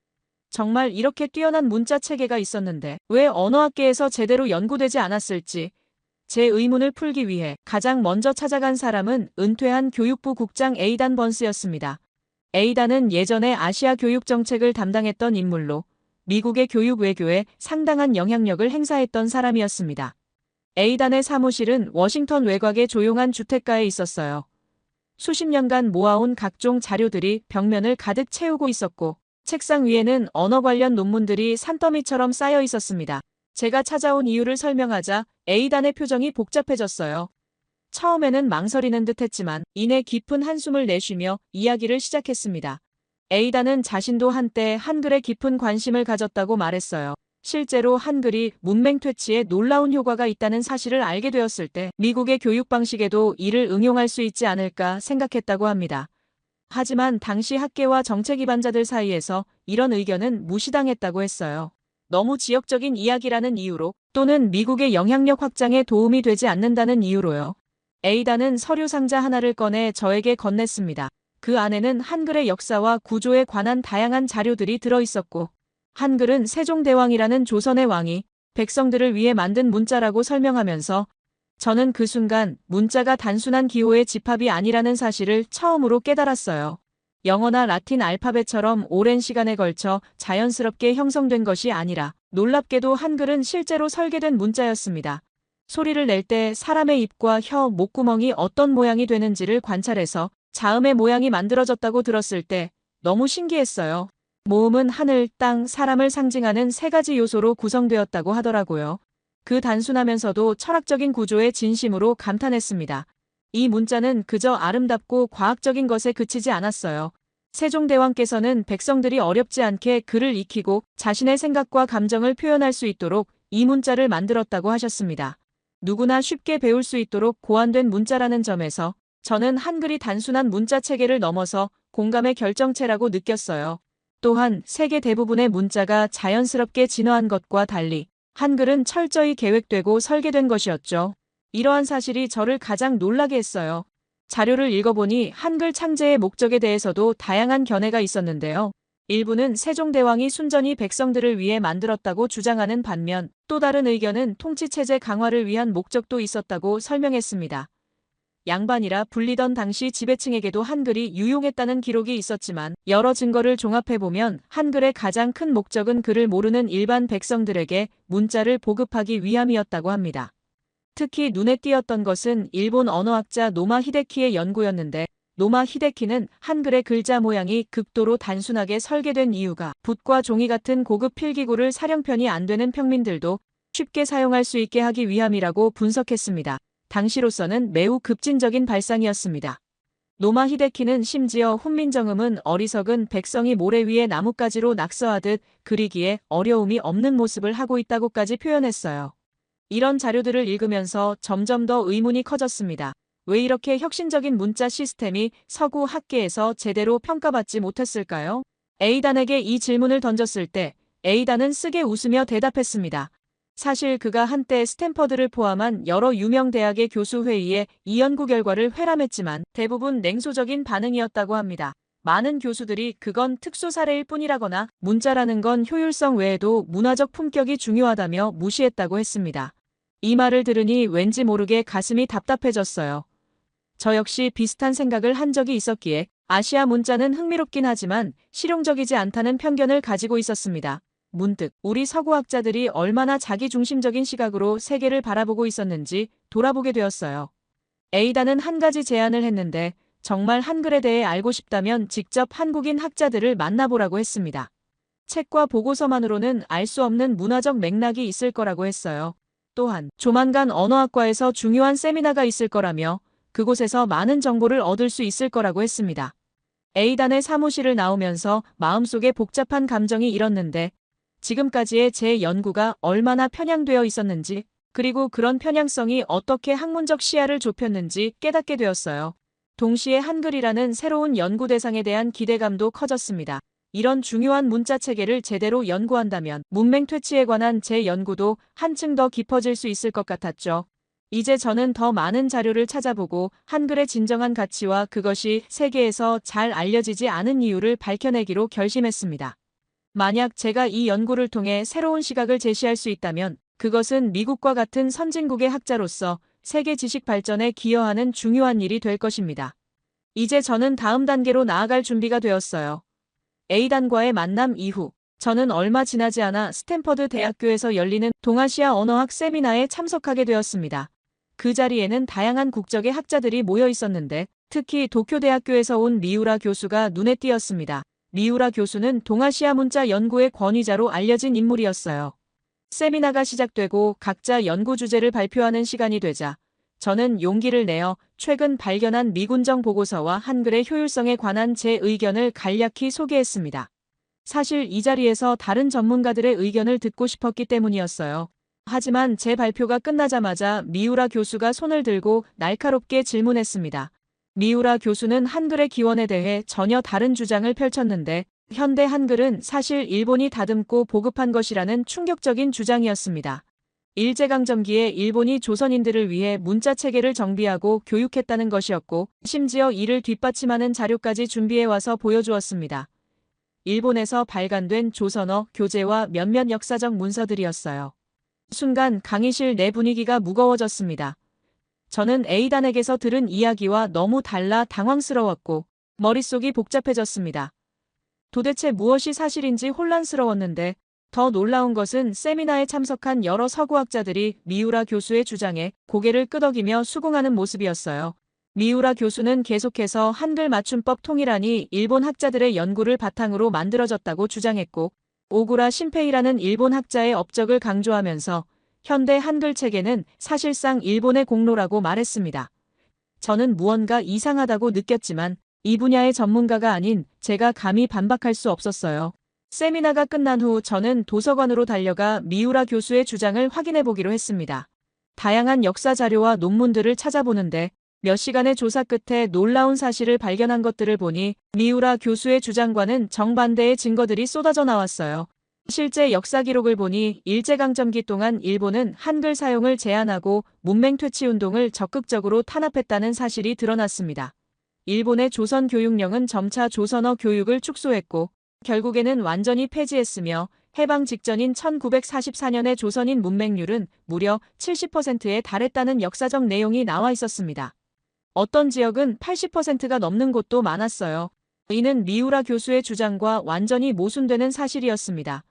정말 이렇게 뛰어난 문자 체계가 있었는데 왜 언어학계에서 제대로 연구되지 않았을지 제 의문을 풀기 위해 가장 먼저 찾아간 사람은 은퇴한 교육부 국장 에이단 번스였습니다. 에이단은 예전에 아시아 교육 정책을 담당했던 인물로 미국의 교육 외교에 상당한 영향력을 행사했던 사람이었습니다. 에이단의 사무실은 워싱턴 외곽의 조용한 주택가에 있었어요. 수십 년간 모아온 각종 자료들이 벽면을 가득 채우고 있었고 책상 위에는 언어 관련 논문들이 산더미처럼 쌓여 있었습니다. 제가 찾아온 이유를 설명하자 에이단의 표정이 복잡해졌어요. 처음에는 망설이는 듯 했지만 이내 깊은 한숨을 내쉬며 이야기를 시작했습니다. 에이단은 자신도 한때 한글에 깊은 관심을 가졌다고 말했어요. 실제로 한글이 문맹 퇴치에 놀라운 효과가 있다는 사실을 알게 되었을 때 미국의 교육 방식에도 이를 응용할 수 있지 않을까 생각했다고 합니다. 하지만 당시 학계와 정책 기반자들 사이에서 이런 의견은 무시당했다고 했어요. 너무 지역적인 이야기라는 이유로 또는 미국의 영향력 확장에 도움이 되지 않는다는 이유로요. 에이단은 서류 상자 하나를 꺼내 저에게 건넸습니다. 그 안에는 한글의 역사와 구조에 관한 다양한 자료들이 들어있었고 한글은 세종대왕이라는 조선의 왕이 백성들을 위해 만든 문자라고 설명하면서 저는 그 순간 문자가 단순한 기호의 집합이 아니라는 사실을 처음으로 깨달았어요. 영어나 라틴 알파벳처럼 오랜 시간에 걸쳐 자연스럽게 형성된 것이 아니라 놀랍게도 한글은 실제로 설계된 문자였습니다. 소리를 낼 때 사람의 입과 혀, 목구멍이 어떤 모양이 되는지를 관찰해서 자음의 모양이 만들어졌다고 들었을 때 너무 신기했어요. 모음은 하늘, 땅, 사람을 상징하는 세 가지 요소로 구성되었다고 하더라고요. 그 단순하면서도 철학적인 구조에 진심으로 감탄했습니다. 이 문자는 그저 아름답고 과학적인 것에 그치지 않았어요. 세종대왕께서는 백성들이 어렵지 않게 글을 익히고 자신의 생각과 감정을 표현할 수 있도록 이 문자를 만들었다고 하셨습니다. 누구나 쉽게 배울 수 있도록 고안된 문자라는 점에서 저는 한글이 단순한 문자 체계를 넘어서 공감의 결정체라고 느꼈어요. 또한 세계 대부분의 문자가 자연스럽게 진화한 것과 달리 한글은 철저히 계획되고 설계된 것이었죠. 이러한 사실이 저를 가장 놀라게 했어요. 자료를 읽어보니 한글 창제의 목적에 대해서도 다양한 견해가 있었는데요. 일부는 세종대왕이 순전히 백성들을 위해 만들었다고 주장하는 반면 또 다른 의견은 통치체제 강화를 위한 목적도 있었다고 설명했습니다. 양반이라 불리던 당시 지배층에게도 한글이 유용했다는 기록이 있었지만 여러 증거를 종합해보면 한글의 가장 큰 목적은 글을 모르는 일반 백성들에게 문자를 보급하기 위함이었다고 합니다. 특히 눈에 띄었던 것은 일본 언어학자 노마 히데키의 연구였는데 노마 히데키는 한글의 글자 모양이 극도로 단순하게 설계된 이유가 붓과 종이 같은 고급 필기구를 사령편이 안 되는 평민들도 쉽게 사용할 수 있게 하기 위함이라고 분석했습니다. 당시로서는 매우 급진적인 발상이었습니다. 노마 히데키는 심지어 훈민정음은 어리석은 백성이 모래 위에 나뭇가지로 낙서하듯 그리기에 어려움이 없는 모습을 하고 있다고까지 표현했어요. 이런 자료들을 읽으면서 점점 더 의문이 커졌습니다. 왜 이렇게 혁신적인 문자 시스템이 서구 학계에서 제대로 평가받지 못했을까요? A단에게 이 질문을 던졌을 때 A단은 쓰게 웃으며 대답했습니다. 사실 그가 한때 스탠퍼드를 포함한 여러 유명 대학의 교수 회의에 이 연구 결과를 회람했지만 대부분 냉소적인 반응이었다고 합니다. 많은 교수들이 그건 특수 사례일 뿐이라거나 문자라는 건 효율성 외에도 문화적 품격이 중요하다며 무시했다고 했습니다. 이 말을 들으니 왠지 모르게 가슴이 답답해졌어요. 저 역시 비슷한 생각을 한 적이 있었기에 아시아 문자는 흥미롭긴 하지만 실용적이지 않다는 편견을 가지고 있었습니다. 문득 우리 서구학자들이 얼마나 자기중심적인 시각으로 세계를 바라보고 있었는지 돌아보게 되었어요. A단은 한 가지 제안을 했는데 정말 한글에 대해 알고 싶다면 직접 한국인 학자들을 만나보라고 했습니다. 책과 보고서만으로는 알 수 없는 문화적 맥락이 있을 거라고 했어요. 또한 조만간 언어학과에서 중요한 세미나가 있을 거라며 그곳에서 많은 정보를 얻을 수 있을 거라고 했습니다. A단의 사무실을 나오면서 마음속에 복잡한 감정이 일었는데 지금까지의 제 연구가 얼마나 편향되어 있었는지 그리고 그런 편향성이 어떻게 학문적 시야를 좁혔는지 깨닫게 되었어요. 동시에 한글이라는 새로운 연구 대상에 대한 기대감도 커졌습니다. 이런 중요한 문자 체계를 제대로 연구한다면 문맹 퇴치에 관한 제 연구도 한층 더 깊어질 수 있을 것 같았죠. 이제 저는 더 많은 자료를 찾아보고 한글의 진정한 가치와 그것이 세계에서 잘 알려지지 않은 이유를 밝혀내기로 결심했습니다. 만약 제가 이 연구를 통해 새로운 시각을 제시할 수 있다면 그것은 미국과 같은 선진국의 학자로서 세계 지식 발전에 기여하는 중요한 일이 될 것입니다. 이제 저는 다음 단계로 나아갈 준비가 되었어요. A단과의 만남 이후 저는 얼마 지나지 않아 스탠퍼드 대학교에서 열리는 동아시아 언어학 세미나에 참석하게 되었습니다. 그 자리에는 다양한 국적의 학자들이 모여 있었는데 특히 도쿄대학교에서 온 미우라 교수가 눈에 띄었습니다. 미우라 교수는 동아시아 문자 연구의 권위자로 알려진 인물이었어요. 세미나가 시작되고 각자 연구 주제를 발표하는 시간이 되자 저는 용기를 내어 최근 발견한 미군정 보고서와 한글의 효율성에 관한 제 의견을 간략히 소개했습니다. 사실 이 자리에서 다른 전문가들의 의견을 듣고 싶었기 때문이었어요. 하지만 제 발표가 끝나자마자 미우라 교수가 손을 들고 날카롭게 질문했습니다. 미우라 교수는 한글의 기원에 대해 전혀 다른 주장을 펼쳤는데 현대 한글은 사실 일본이 다듬고 보급한 것이라는 충격적인 주장이었습니다. 일제강점기에 일본이 조선인들을 위해 문자 체계를 정비하고 교육했다는 것이었고 심지어 이를 뒷받침하는 자료까지 준비해와서 보여주었습니다. 일본에서 발간된 조선어 교재와 몇몇 역사적 문서들이었어요. 순간 강의실 내 분위기가 무거워졌습니다. 저는 A단에게서 들은 이야기와 너무 달라 당황스러웠고 머릿속이 복잡해졌습니다. 도대체 무엇이 사실인지 혼란스러웠는데 더 놀라운 것은 세미나에 참석한 여러 서구학자들이 미우라 교수의 주장에 고개를 끄덕이며 수긍하는 모습이었어요. 미우라 교수는 계속해서 한글 맞춤법 통일안이 일본 학자들의 연구를 바탕으로 만들어졌다고 주장했고, 오구라 신페이라는 일본 학자의 업적을 강조하면서 현대 한글 체계는 사실상 일본의 공로라고 말했습니다. 저는 무언가 이상하다고 느꼈지만 이 분야의 전문가가 아닌 제가 감히 반박할 수 없었어요. 세미나가 끝난 후 저는 도서관으로 달려가 미우라 교수의 주장을 확인해 보기로 했습니다. 다양한 역사 자료와 논문들을 찾아보는데 몇 시간의 조사 끝에 놀라운 사실을 발견한 것들을 보니 미우라 교수의 주장과는 정반대의 증거들이 쏟아져 나왔어요. 실제 역사 기록을 보니 일제강점기 동안 일본은 한글 사용을 제한하고 문맹 퇴치 운동을 적극적으로 탄압했다는 사실이 드러났습니다. 일본의 조선 교육령은 점차 조선어 교육을 축소했고 결국에는 완전히 폐지했으며 해방 직전인 1944년의 조선인 문맹률은 무려 70%에 달했다는 역사적 내용이 나와 있었습니다. 어떤 지역은 80%가 넘는 곳도 많았어요. 이는 미우라 교수의 주장과 완전히 모순되는 사실이었습니다.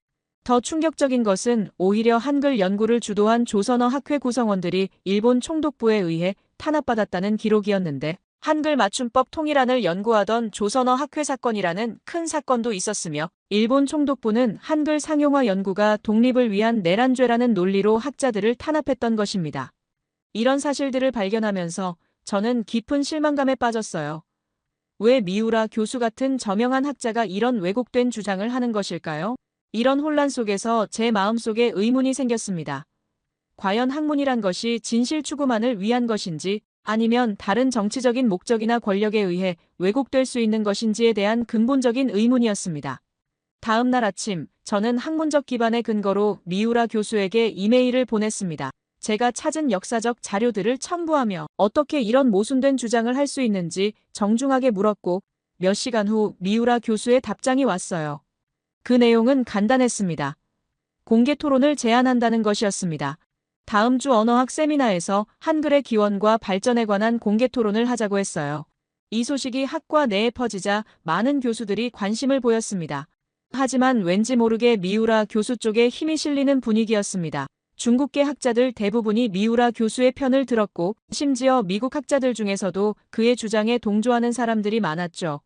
더 충격적인 것은 오히려 한글 연구를 주도한 조선어 학회 구성원들이 일본 총독부에 의해 탄압받았다는 기록이었는데 한글 맞춤법 통일안을 연구하던 조선어 학회 사건이라는 큰 사건도 있었으며 일본 총독부는 한글 상용화 연구가 독립을 위한 내란죄라는 논리로 학자들을 탄압했던 것입니다. 이런 사실들을 발견하면서 저는 깊은 실망감에 빠졌어요. 왜 미우라 교수 같은 저명한 학자가 이런 왜곡된 주장을 하는 것일까요? 이런 혼란 속에서 제 마음속에 의문이 생겼습니다. 과연 학문이란 것이 진실 추구만을 위한 것인지 아니면 다른 정치적인 목적이나 권력에 의해 왜곡될 수 있는 것인지에 대한 근본적인 의문이었습니다. 다음 날 아침, 저는 학문적 기반의 근거로 미우라 교수에게 이메일을 보냈습니다. 제가 찾은 역사적 자료들을 첨부하며 어떻게 이런 모순된 주장을 할 수 있는지 정중하게 물었고 몇 시간 후 미우라 교수의 답장이 왔어요. 그 내용은 간단했습니다. 공개 토론을 제안한다는 것이었습니다. 다음 주 언어학 세미나에서 한글의 기원과 발전에 관한 공개 토론을 하자고 했어요. 이 소식이 학과 내에 퍼지자 많은 교수들이 관심을 보였습니다. 하지만 왠지 모르게 미우라 교수 쪽에 힘이 실리는 분위기였습니다. 중국계 학자들 대부분이 미우라 교수의 편을 들었고 심지어 미국 학자들 중에서도 그의 주장에 동조하는 사람들이 많았죠.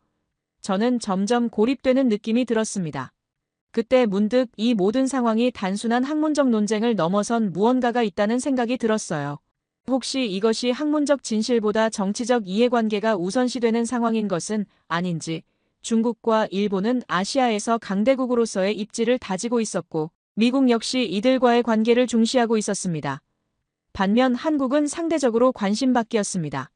저는 점점 고립되는 느낌이 들었습니다. 그때 문득 이 모든 상황이 단순한 학문적 논쟁을 넘어선 무언가가 있다는 생각이 들었어요. 혹시 이것이 학문적 진실보다 정치적 이해관계가 우선시되는 상황인 것은 아닌지. 중국과 일본은 아시아에서 강대국으로서의 입지를 다지고 있었고 미국 역시 이들과의 관계를 중시하고 있었습니다. 반면 한국은 상대적으로 관심받기였습니다.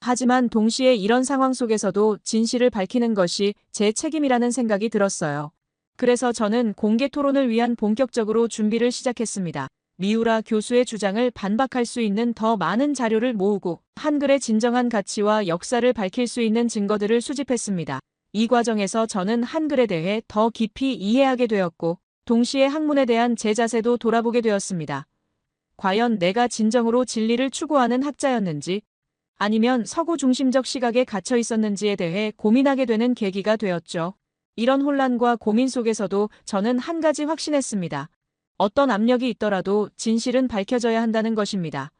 하지만 동시에 이런 상황 속에서도 진실을 밝히는 것이 제 책임이라는 생각이 들었어요. 그래서 저는 공개 토론을 위한 본격적으로 준비를 시작했습니다. 미우라 교수의 주장을 반박할 수 있는 더 많은 자료를 모으고 한글의 진정한 가치와 역사를 밝힐 수 있는 증거들을 수집했습니다. 이 과정에서 저는 한글에 대해 더 깊이 이해하게 되었고 동시에 학문에 대한 제 자세도 돌아보게 되었습니다. 과연 내가 진정으로 진리를 추구하는 학자였는지 아니면 서구 중심적 시각에 갇혀 있었는지에 대해 고민하게 되는 계기가 되었죠. 이런 혼란과 고민 속에서도 저는 한 가지 확신했습니다. 어떤 압력이 있더라도 진실은 밝혀져야 한다는 것입니다.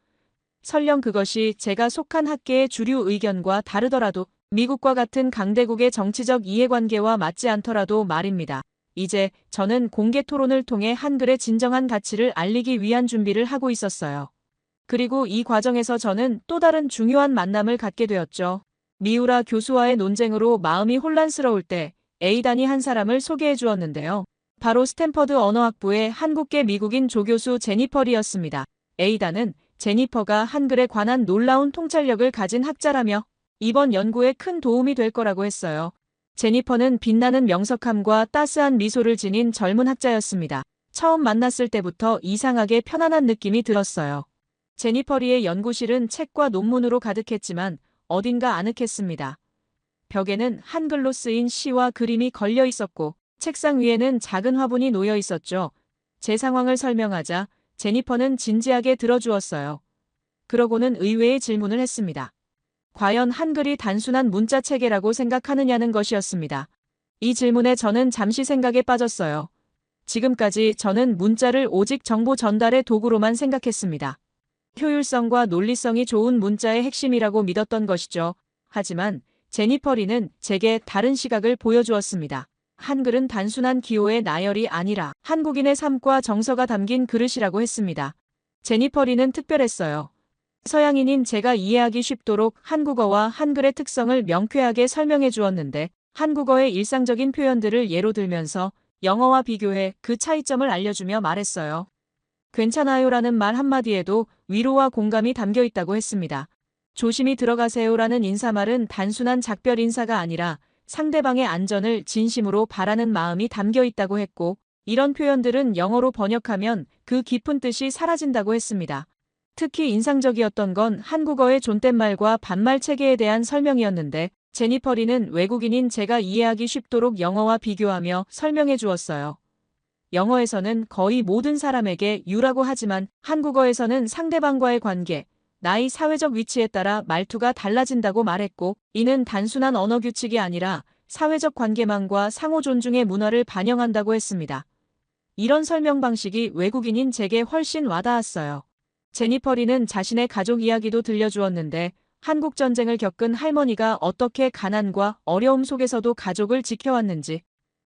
설령 그것이 제가 속한 학계의 주류 의견과 다르더라도 미국과 같은 강대국의 정치적 이해관계와 맞지 않더라도 말입니다. 이제 저는 공개 토론을 통해 한글의 진정한 가치를 알리기 위한 준비를 하고 있었어요. 그리고 이 과정에서 저는 또 다른 중요한 만남을 갖게 되었죠. 미우라 교수와의 논쟁으로 마음이 혼란스러울 때 A단이 한 사람을 소개해 주었는데요. 바로 스탠퍼드 언어학부의 한국계 미국인 조교수 제니퍼 리였습니다. A단은 제니퍼가 한글에 관한 놀라운 통찰력을 가진 학자라며 이번 연구에 큰 도움이 될 거라고 했어요. 제니퍼는 빛나는 명석함과 따스한 미소를 지닌 젊은 학자였습니다. 처음 만났을 때부터 이상하게 편안한 느낌이 들었어요. 제니퍼 리의 연구실은 책과 논문으로 가득했지만 어딘가 아늑했습니다. 벽에는 한글로 쓰인 시와 그림이 걸려 있었고 책상 위에는 작은 화분이 놓여 있었죠. 제 상황을 설명하자 제니퍼는 진지하게 들어주었어요. 그러고는 의외의 질문을 했습니다. 과연 한글이 단순한 문자 체계라고 생각하느냐는 것이었습니다. 이 질문에 저는 잠시 생각에 빠졌어요. 지금까지 저는 문자를 오직 정보 전달의 도구로만 생각했습니다. 효율성과 논리성이 좋은 문자의 핵심이라고 믿었던 것이죠. 하지만 제니퍼 리는 제게 다른 시각을 보여주었습니다. 한글은 단순한 기호의 나열이 아니라 한국인의 삶과 정서가 담긴 그릇이라고 했습니다. 제니퍼 리는 특별했어요. 서양인인 제가 이해하기 쉽도록 한국어와 한글의 특성을 명쾌하게 설명해 주었는데 한국어의 일상적인 표현들을 예로 들면서 영어와 비교해 그 차이점을 알려주며 말했어요. 괜찮아요라는 말 한마디에도 위로와 공감이 담겨 있다고 했습니다. 조심히 들어가세요라는 인사말은 단순한 작별 인사가 아니라 상대방의 안전을 진심으로 바라는 마음이 담겨 있다고 했고, 이런 표현들은 영어로 번역하면 그 깊은 뜻이 사라진다고 했습니다. 특히 인상적이었던 건 한국어의 존댓말과 반말 체계에 대한 설명이었는데, 제니퍼 리는 외국인인 제가 이해하기 쉽도록 영어와 비교하며 설명해 주었어요. 영어에서는 거의 모든 사람에게 you라고 하지만 한국어에서는 상대방과의 관계, 나이, 사회적 위치에 따라 말투가 달라진다고 말했고, 이는 단순한 언어 규칙이 아니라 사회적 관계망과 상호 존중의 문화를 반영한다고 했습니다. 이런 설명 방식이 외국인인 제게 훨씬 와닿았어요. 제니퍼 리는 자신의 가족 이야기도 들려주었는데 한국 전쟁을 겪은 할머니가 어떻게 가난과 어려움 속에서도 가족을 지켜왔는지,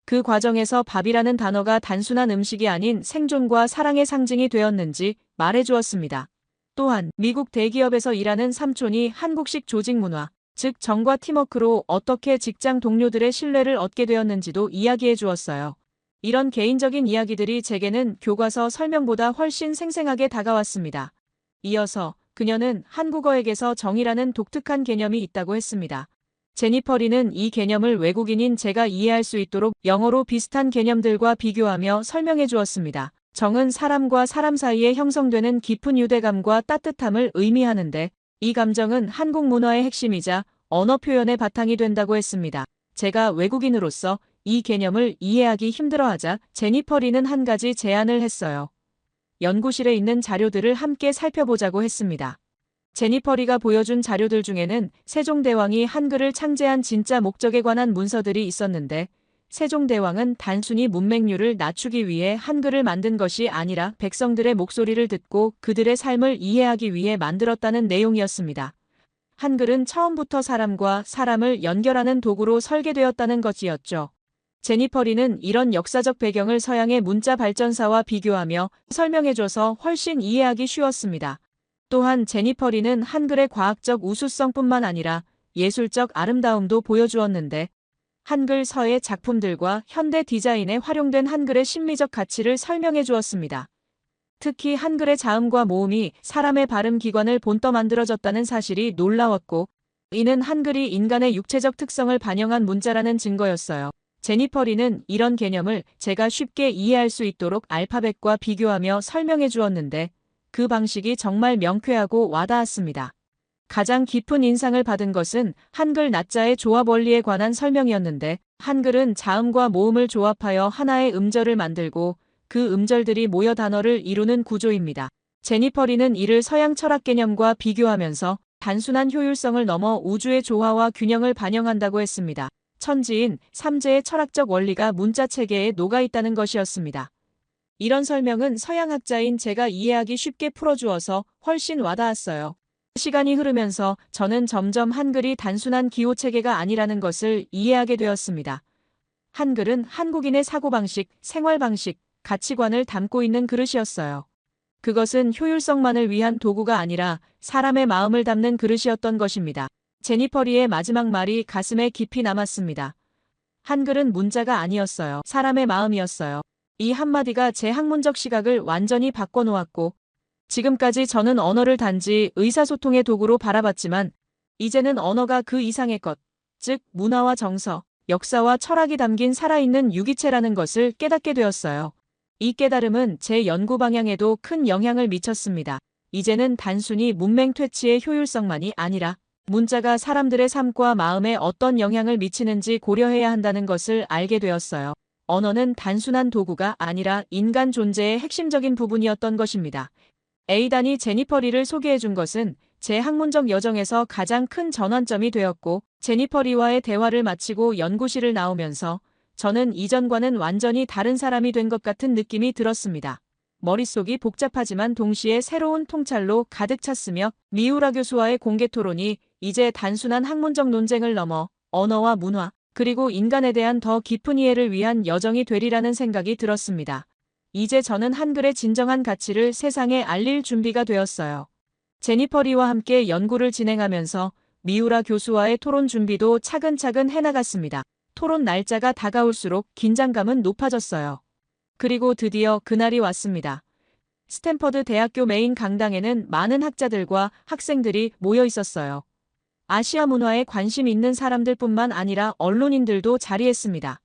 그 과정에서 밥이라는 단어가 단순한 음식이 아닌 생존과 사랑의 상징이 되었는지 말해주었습니다. 또한 미국 대기업에서 일하는 삼촌이 한국식 조직 문화, 즉 정과 팀워크로 어떻게 직장 동료들의 신뢰를 얻게 되었는지도 이야기해 주었어요. 이런 개인적인 이야기들이 제게는 교과서 설명보다 훨씬 생생하게 다가왔습니다. 이어서 그녀는 한국어에게서 정의라는 독특한 개념이 있다고 했습니다. 제니퍼 리는 이 개념을 외국인인 제가 이해할 수 있도록 영어로 비슷한 개념들과 비교하며 설명해 주었습니다. 정은 사람과 사람 사이에 형성되는 깊은 유대감과 따뜻함을 의미하는데, 이 감정은 한국 문화의 핵심이자 언어 표현의 바탕이 된다고 했습니다. 제가 외국인으로서 이 개념을 이해하기 힘들어하자 제니퍼 리는 한 가지 제안을 했어요. 연구실에 있는 자료들을 함께 살펴보자고 했습니다. 제니퍼 리가 보여준 자료들 중에는 세종대왕이 한글을 창제한 진짜 목적에 관한 문서들이 있었는데, 세종대왕은 단순히 문맹률을 낮추기 위해 한글을 만든 것이 아니라 백성들의 목소리를 듣고 그들의 삶을 이해하기 위해 만들었다는 내용이었습니다. 한글은 처음부터 사람과 사람을 연결하는 도구로 설계되었다는 것이었죠. 제니퍼 리는 이런 역사적 배경을 서양의 문자 발전사와 비교하며 설명해줘서 훨씬 이해하기 쉬웠습니다. 또한 제니퍼 리는 한글의 과학적 우수성뿐만 아니라 예술적 아름다움도 보여주었는데, 한글 서예 작품들과 현대 디자인에 활용된 한글의 심미적 가치를 설명해 주었습니다. 특히 한글의 자음과 모음이 사람의 발음 기관을 본떠 만들어졌다는 사실이 놀라웠고, 이는 한글이 인간의 육체적 특성을 반영한 문자라는 증거였어요. 제니퍼 리는 이런 개념을 제가 쉽게 이해할 수 있도록 알파벳과 비교하며 설명해 주었는데, 그 방식이 정말 명쾌하고 와닿았습니다. 가장 깊은 인상을 받은 것은 한글 낮자의 조합 원리에 관한 설명이었는데, 한글은 자음과 모음을 조합하여 하나의 음절을 만들고 그 음절들이 모여 단어를 이루는 구조입니다. 제니퍼 리는 이를 서양 철학 개념과 비교하면서 단순한 효율성을 넘어 우주의 조화와 균형을 반영한다고 했습니다. 천지인 삼재의 철학적 원리가 문자 체계에 녹아 있다는 것이었습니다. 이런 설명은 서양학자인 제가 이해하기 쉽게 풀어주어서 훨씬 와닿았어요. 시간이 흐르면서 저는 점점 한글이 단순한 기호 체계가 아니라는 것을 이해하게 되었습니다. 한글은 한국인의 사고방식, 생활방식, 가치관을 담고 있는 그릇이었어요. 그것은 효율성만을 위한 도구가 아니라 사람의 마음을 담는 그릇이었던 것입니다. 제니퍼 리의 마지막 말이 가슴에 깊이 남았습니다. 한글은 문자가 아니었어요. 사람의 마음이었어요. 이 한마디가 제 학문적 시각을 완전히 바꿔놓았고, 지금까지 저는 언어를 단지 의사소통의 도구로 바라봤지만, 이제는 언어가 그 이상의 것, 즉 문화와 정서, 역사와 철학이 담긴 살아있는 유기체라는 것을 깨닫게 되었어요. 이 깨달음은 제 연구 방향에도 큰 영향을 미쳤습니다. 이제는 단순히 문맹 퇴치의 효율성만이 아니라 문자가 사람들의 삶과 마음에 어떤 영향을 미치는지 고려해야 한다는 것을 알게 되었어요. 언어는 단순한 도구가 아니라 인간 존재의 핵심적인 부분이었던 것입니다. 에이단이 제니퍼 리를 소개해준 것은 제 학문적 여정에서 가장 큰 전환점이 되었고, 제니퍼 리와의 대화를 마치고 연구실을 나오면서 저는 이전과는 완전히 다른 사람이 된 것 같은 느낌이 들었습니다. 머릿속이 복잡하지만 동시에 새로운 통찰로 가득 찼으며 미우라 교수와의 공개 토론이 이제 단순한 학문적 논쟁을 넘어 언어와 문화, 그리고 인간에 대한 더 깊은 이해를 위한 여정이 되리라는 생각이 들었습니다. 이제 저는 한글의 진정한 가치를 세상에 알릴 준비가 되었어요. 제니퍼 리와 함께 연구를 진행하면서 미우라 교수와의 토론 준비도 차근차근 해나갔습니다. 토론 날짜가 다가올수록 긴장감은 높아졌어요. 그리고 드디어 그날이 왔습니다. 스탠퍼드 대학교 메인 강당에는 많은 학자들과 학생들이 모여 있었어요. 아시아 문화에 관심 있는 사람들뿐만 아니라 언론인들도 자리했습니다.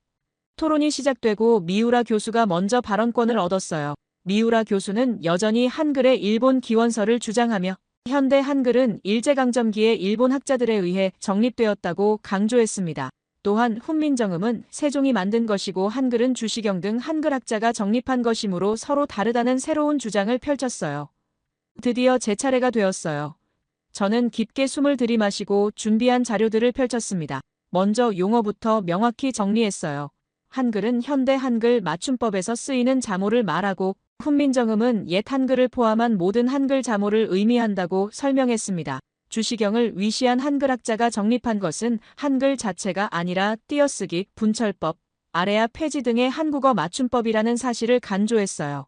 토론이 시작되고 미우라 교수가 먼저 발언권을 얻었어요. 미우라 교수는 여전히 한글의 일본 기원서를 주장하며 현대 한글은 일제강점기에 일본 학자들에 의해 정립되었다고 강조했습니다. 또한 훈민정음은 세종이 만든 것이고 한글은 주시경 등 한글학자가 정립한 것이므로 서로 다르다는 새로운 주장을 펼쳤어요. 드디어 제 차례가 되었어요. 저는 깊게 숨을 들이마시고 준비한 자료들을 펼쳤습니다. 먼저 용어부터 명확히 정리했어요. 한글은 현대 한글 맞춤법에서 쓰이는 자모를 말하고 훈민정음은 옛 한글을 포함한 모든 한글 자모를 의미한다고 설명했습니다. 주시경을 위시한 한글학자가 정립한 것은 한글 자체가 아니라 띄어쓰기, 분철법, 아래아 폐지 등의 한국어 맞춤법이라는 사실을 강조했어요.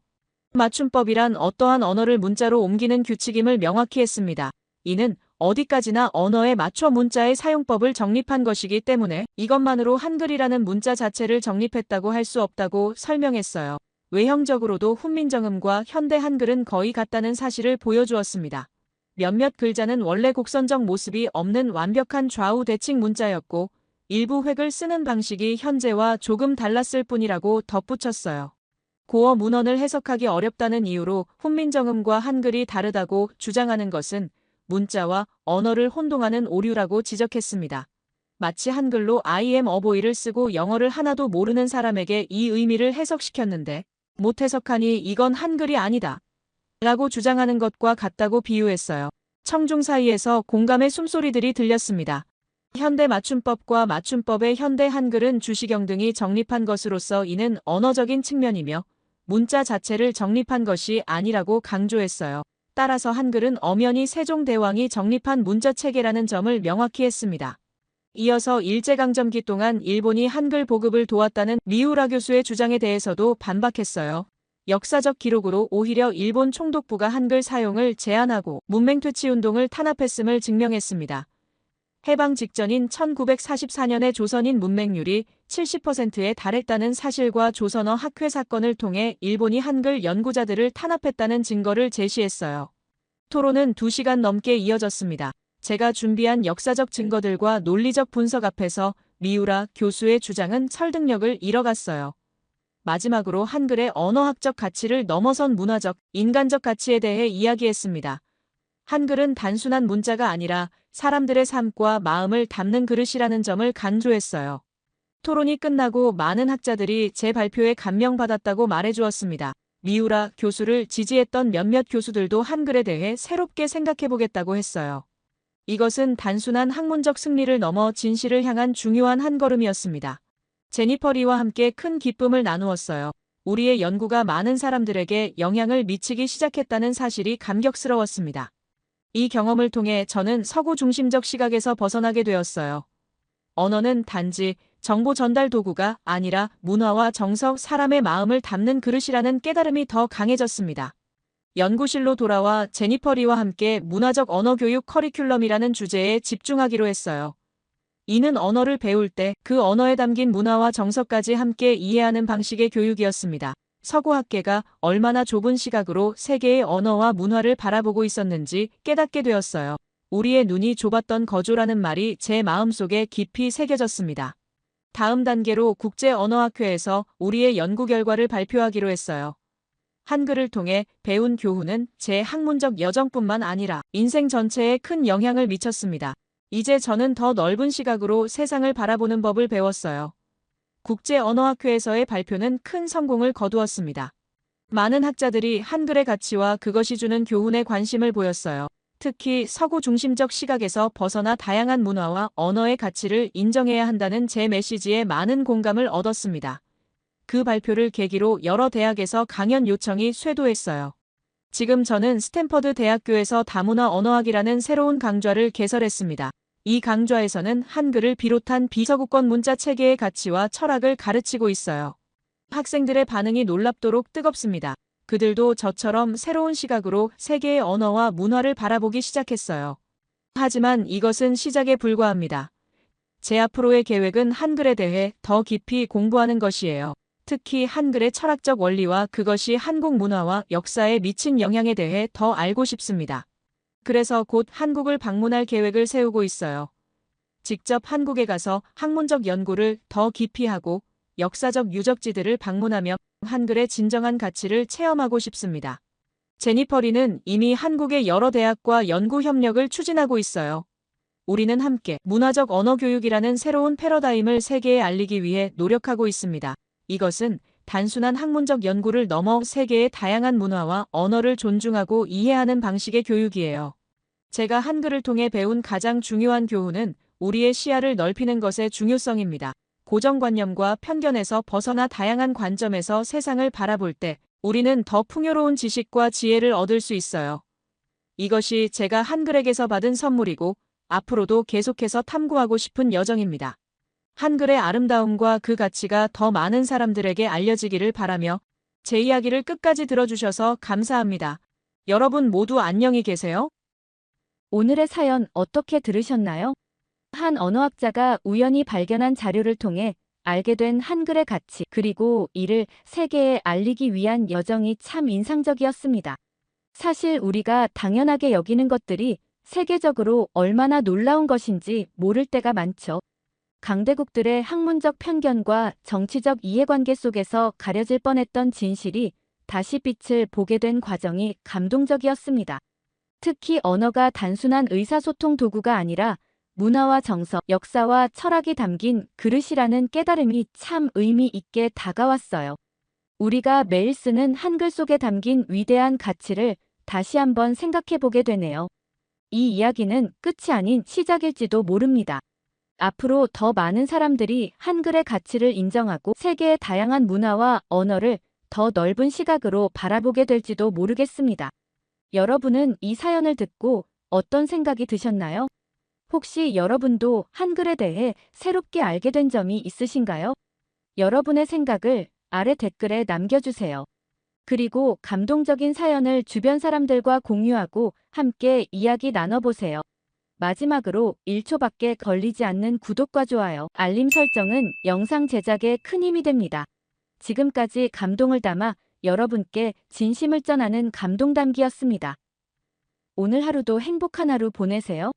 맞춤법이란 어떠한 언어를 문자로 옮기는 규칙임을 명확히 했습니다. 이는 어디까지나 언어에 맞춰 문자의 사용법을 정립한 것이기 때문에 이것만으로 한글이라는 문자 자체를 정립했다고 할 수 없다고 설명했어요. 외형적으로도 훈민정음과 현대 한글은 거의 같다는 사실을 보여주었습니다. 몇몇 글자는 원래 곡선적 모습이 없는 완벽한 좌우 대칭 문자였고 일부 획을 쓰는 방식이 현재와 조금 달랐을 뿐이라고 덧붙였어요. 고어 문헌을 해석하기 어렵다는 이유로 훈민정음과 한글이 다르다고 주장하는 것은 문자와 언어를 혼동하는 오류라고 지적했습니다. 마치 한글로 I am a boy를 쓰고 영어를 하나도 모르는 사람에게 이 의미를 해석시켰는데 못 해석하니 이건 한글이 아니다 라고 주장하는 것과 같다고 비유했어요. 청중 사이에서 공감의 숨소리들이 들렸습니다. 현대 맞춤법과 맞춤법의 현대 한글은 주시경 등이 정립한 것으로서 이는 언어적인 측면이며 문자 자체를 정립한 것이 아니라고 강조했어요. 따라서 한글은 엄연히 세종대왕이 정립한 문자체계라는 점을 명확히 했습니다. 이어서 일제강점기 동안 일본이 한글 보급을 도왔다는 미우라 교수의 주장에 대해서도 반박했어요. 역사적 기록으로 오히려 일본 총독부가 한글 사용을 제한하고 문맹퇴치운동을 탄압했음을 증명했습니다. 해방 직전인 1944년에 조선인 문맹률이 70%에 달했다는 사실과 조선어 학회 사건을 통해 일본이 한글 연구자들을 탄압했다는 증거를 제시했어요. 토론은 2시간 넘게 이어졌습니다. 제가 준비한 역사적 증거들과 논리적 분석 앞에서 미우라 교수의 주장은 설득력을 잃어갔어요. 마지막으로 한글의 언어학적 가치를 넘어선 문화적, 인간적 가치에 대해 이야기했습니다. 한글은 단순한 문자가 아니라 사람들의 삶과 마음을 담는 그릇이라는 점을 강조했어요. 토론이 끝나고 많은 학자들이 제 발표에 감명받았다고 말해주었습니다. 미우라 교수를 지지했던 몇몇 교수들도 한글에 대해 새롭게 생각해보겠다고 했어요. 이것은 단순한 학문적 승리를 넘어 진실을 향한 중요한 한 걸음이었습니다. 제니퍼 리와 함께 큰 기쁨을 나누었어요. 우리의 연구가 많은 사람들에게 영향을 미치기 시작했다는 사실이 감격스러웠습니다. 이 경험을 통해 저는 서구 중심적 시각에서 벗어나게 되었어요. 언어는 단지 정보 전달 도구가 아니라 문화와 정서, 사람의 마음을 담는 그릇이라는 깨달음이 더 강해졌습니다. 연구실로 돌아와 제니퍼 리와 함께 문화적 언어 교육 커리큘럼이라는 주제에 집중하기로 했어요. 이는 언어를 배울 때 그 언어에 담긴 문화와 정서까지 함께 이해하는 방식의 교육이었습니다. 서구 학계가 얼마나 좁은 시각으로 세계의 언어와 문화를 바라보고 있었는지 깨닫게 되었어요. 우리의 눈이 좁았던 거조라는 말이 제 마음속에 깊이 새겨졌습니다. 다음 단계로 국제언어학회에서 우리의 연구 결과를 발표하기로 했어요. 한글을 통해 배운 교훈은 제 학문적 여정뿐만 아니라 인생 전체에 큰 영향을 미쳤습니다. 이제 저는 더 넓은 시각으로 세상을 바라보는 법을 배웠어요. 국제언어학회에서의 발표는 큰 성공을 거두었습니다. 많은 학자들이 한글의 가치와 그것이 주는 교훈에 관심을 보였어요. 특히 서구 중심적 시각에서 벗어나 다양한 문화와 언어의 가치를 인정해야 한다는 제 메시지에 많은 공감을 얻었습니다. 그 발표를 계기로 여러 대학에서 강연 요청이 쇄도했어요. 지금 저는 스탠퍼드 대학교에서 다문화 언어학이라는 새로운 강좌를 개설했습니다. 이 강좌에서는 한글을 비롯한 비서구권 문자 체계의 가치와 철학을 가르치고 있어요. 학생들의 반응이 놀랍도록 뜨겁습니다. 그들도 저처럼 새로운 시각으로 세계의 언어와 문화를 바라보기 시작했어요. 하지만 이것은 시작에 불과합니다. 제 앞으로의 계획은 한글에 대해 더 깊이 공부하는 것이에요. 특히 한글의 철학적 원리와 그것이 한국 문화와 역사에 미친 영향에 대해 더 알고 싶습니다. 그래서 곧 한국을 방문할 계획을 세우고 있어요. 직접 한국에 가서 학문적 연구를 더 깊이 하고 역사적 유적지들을 방문하며 한글의 진정한 가치를 체험하고 싶습니다. 제니퍼 리는 이미 한국의 여러 대학과 연구 협력을 추진하고 있어요. 우리는 함께 문화적 언어 교육이라는 새로운 패러다임을 세계에 알리기 위해 노력하고 있습니다. 이것은 단순한 학문적 연구를 넘어 세계의 다양한 문화와 언어를 존중하고 이해하는 방식의 교육이에요. 제가 한글을 통해 배운 가장 중요한 교훈은 우리의 시야를 넓히는 것의 중요성입니다. 고정관념과 편견에서 벗어나 다양한 관점에서 세상을 바라볼 때 우리는 더 풍요로운 지식과 지혜를 얻을 수 있어요. 이것이 제가 한글에게서 받은 선물이고 앞으로도 계속해서 탐구하고 싶은 여정입니다. 한글의 아름다움과 그 가치가 더 많은 사람들에게 알려지기를 바라며 제 이야기를 끝까지 들어주셔서 감사합니다. 여러분 모두 안녕히 계세요. 오늘의 사연 어떻게 들으셨나요? 한 언어학자가 우연히 발견한 자료를 통해 알게 된 한글의 가치, 그리고 이를 세계에 알리기 위한 여정이 참 인상적이었습니다. 사실 우리가 당연하게 여기는 것들이 세계적으로 얼마나 놀라운 것인지 모를 때가 많죠. 강대국들의 학문적 편견과 정치적 이해관계 속에서 가려질 뻔했던 진실이 다시 빛을 보게 된 과정이 감동적이었습니다. 특히 언어가 단순한 의사소통 도구가 아니라 문화와 정서, 역사와 철학이 담긴 그릇이라는 깨달음이 참 의미 있게 다가왔어요. 우리가 매일 쓰는 한글 속에 담긴 위대한 가치를 다시 한번 생각해 보게 되네요. 이 이야기는 끝이 아닌 시작일지도 모릅니다. 앞으로 더 많은 사람들이 한글의 가치를 인정하고 세계의 다양한 문화와 언어를 더 넓은 시각으로 바라보게 될지도 모르겠습니다. 여러분은 이 사연을 듣고 어떤 생각이 드셨나요? 혹시 여러분도 한글에 대해 새롭게 알게 된 점이 있으신가요? 여러분의 생각을 아래 댓글에 남겨주세요. 그리고 감동적인 사연을 주변 사람들과 공유하고 함께 이야기 나눠보세요. 마지막으로 1초밖에 걸리지 않는 구독과 좋아요, 알림 설정은 영상 제작에 큰 힘이 됩니다. 지금까지 감동을 담아 여러분께 진심을 전하는 감동담기였습니다. 오늘 하루도 행복한 하루 보내세요.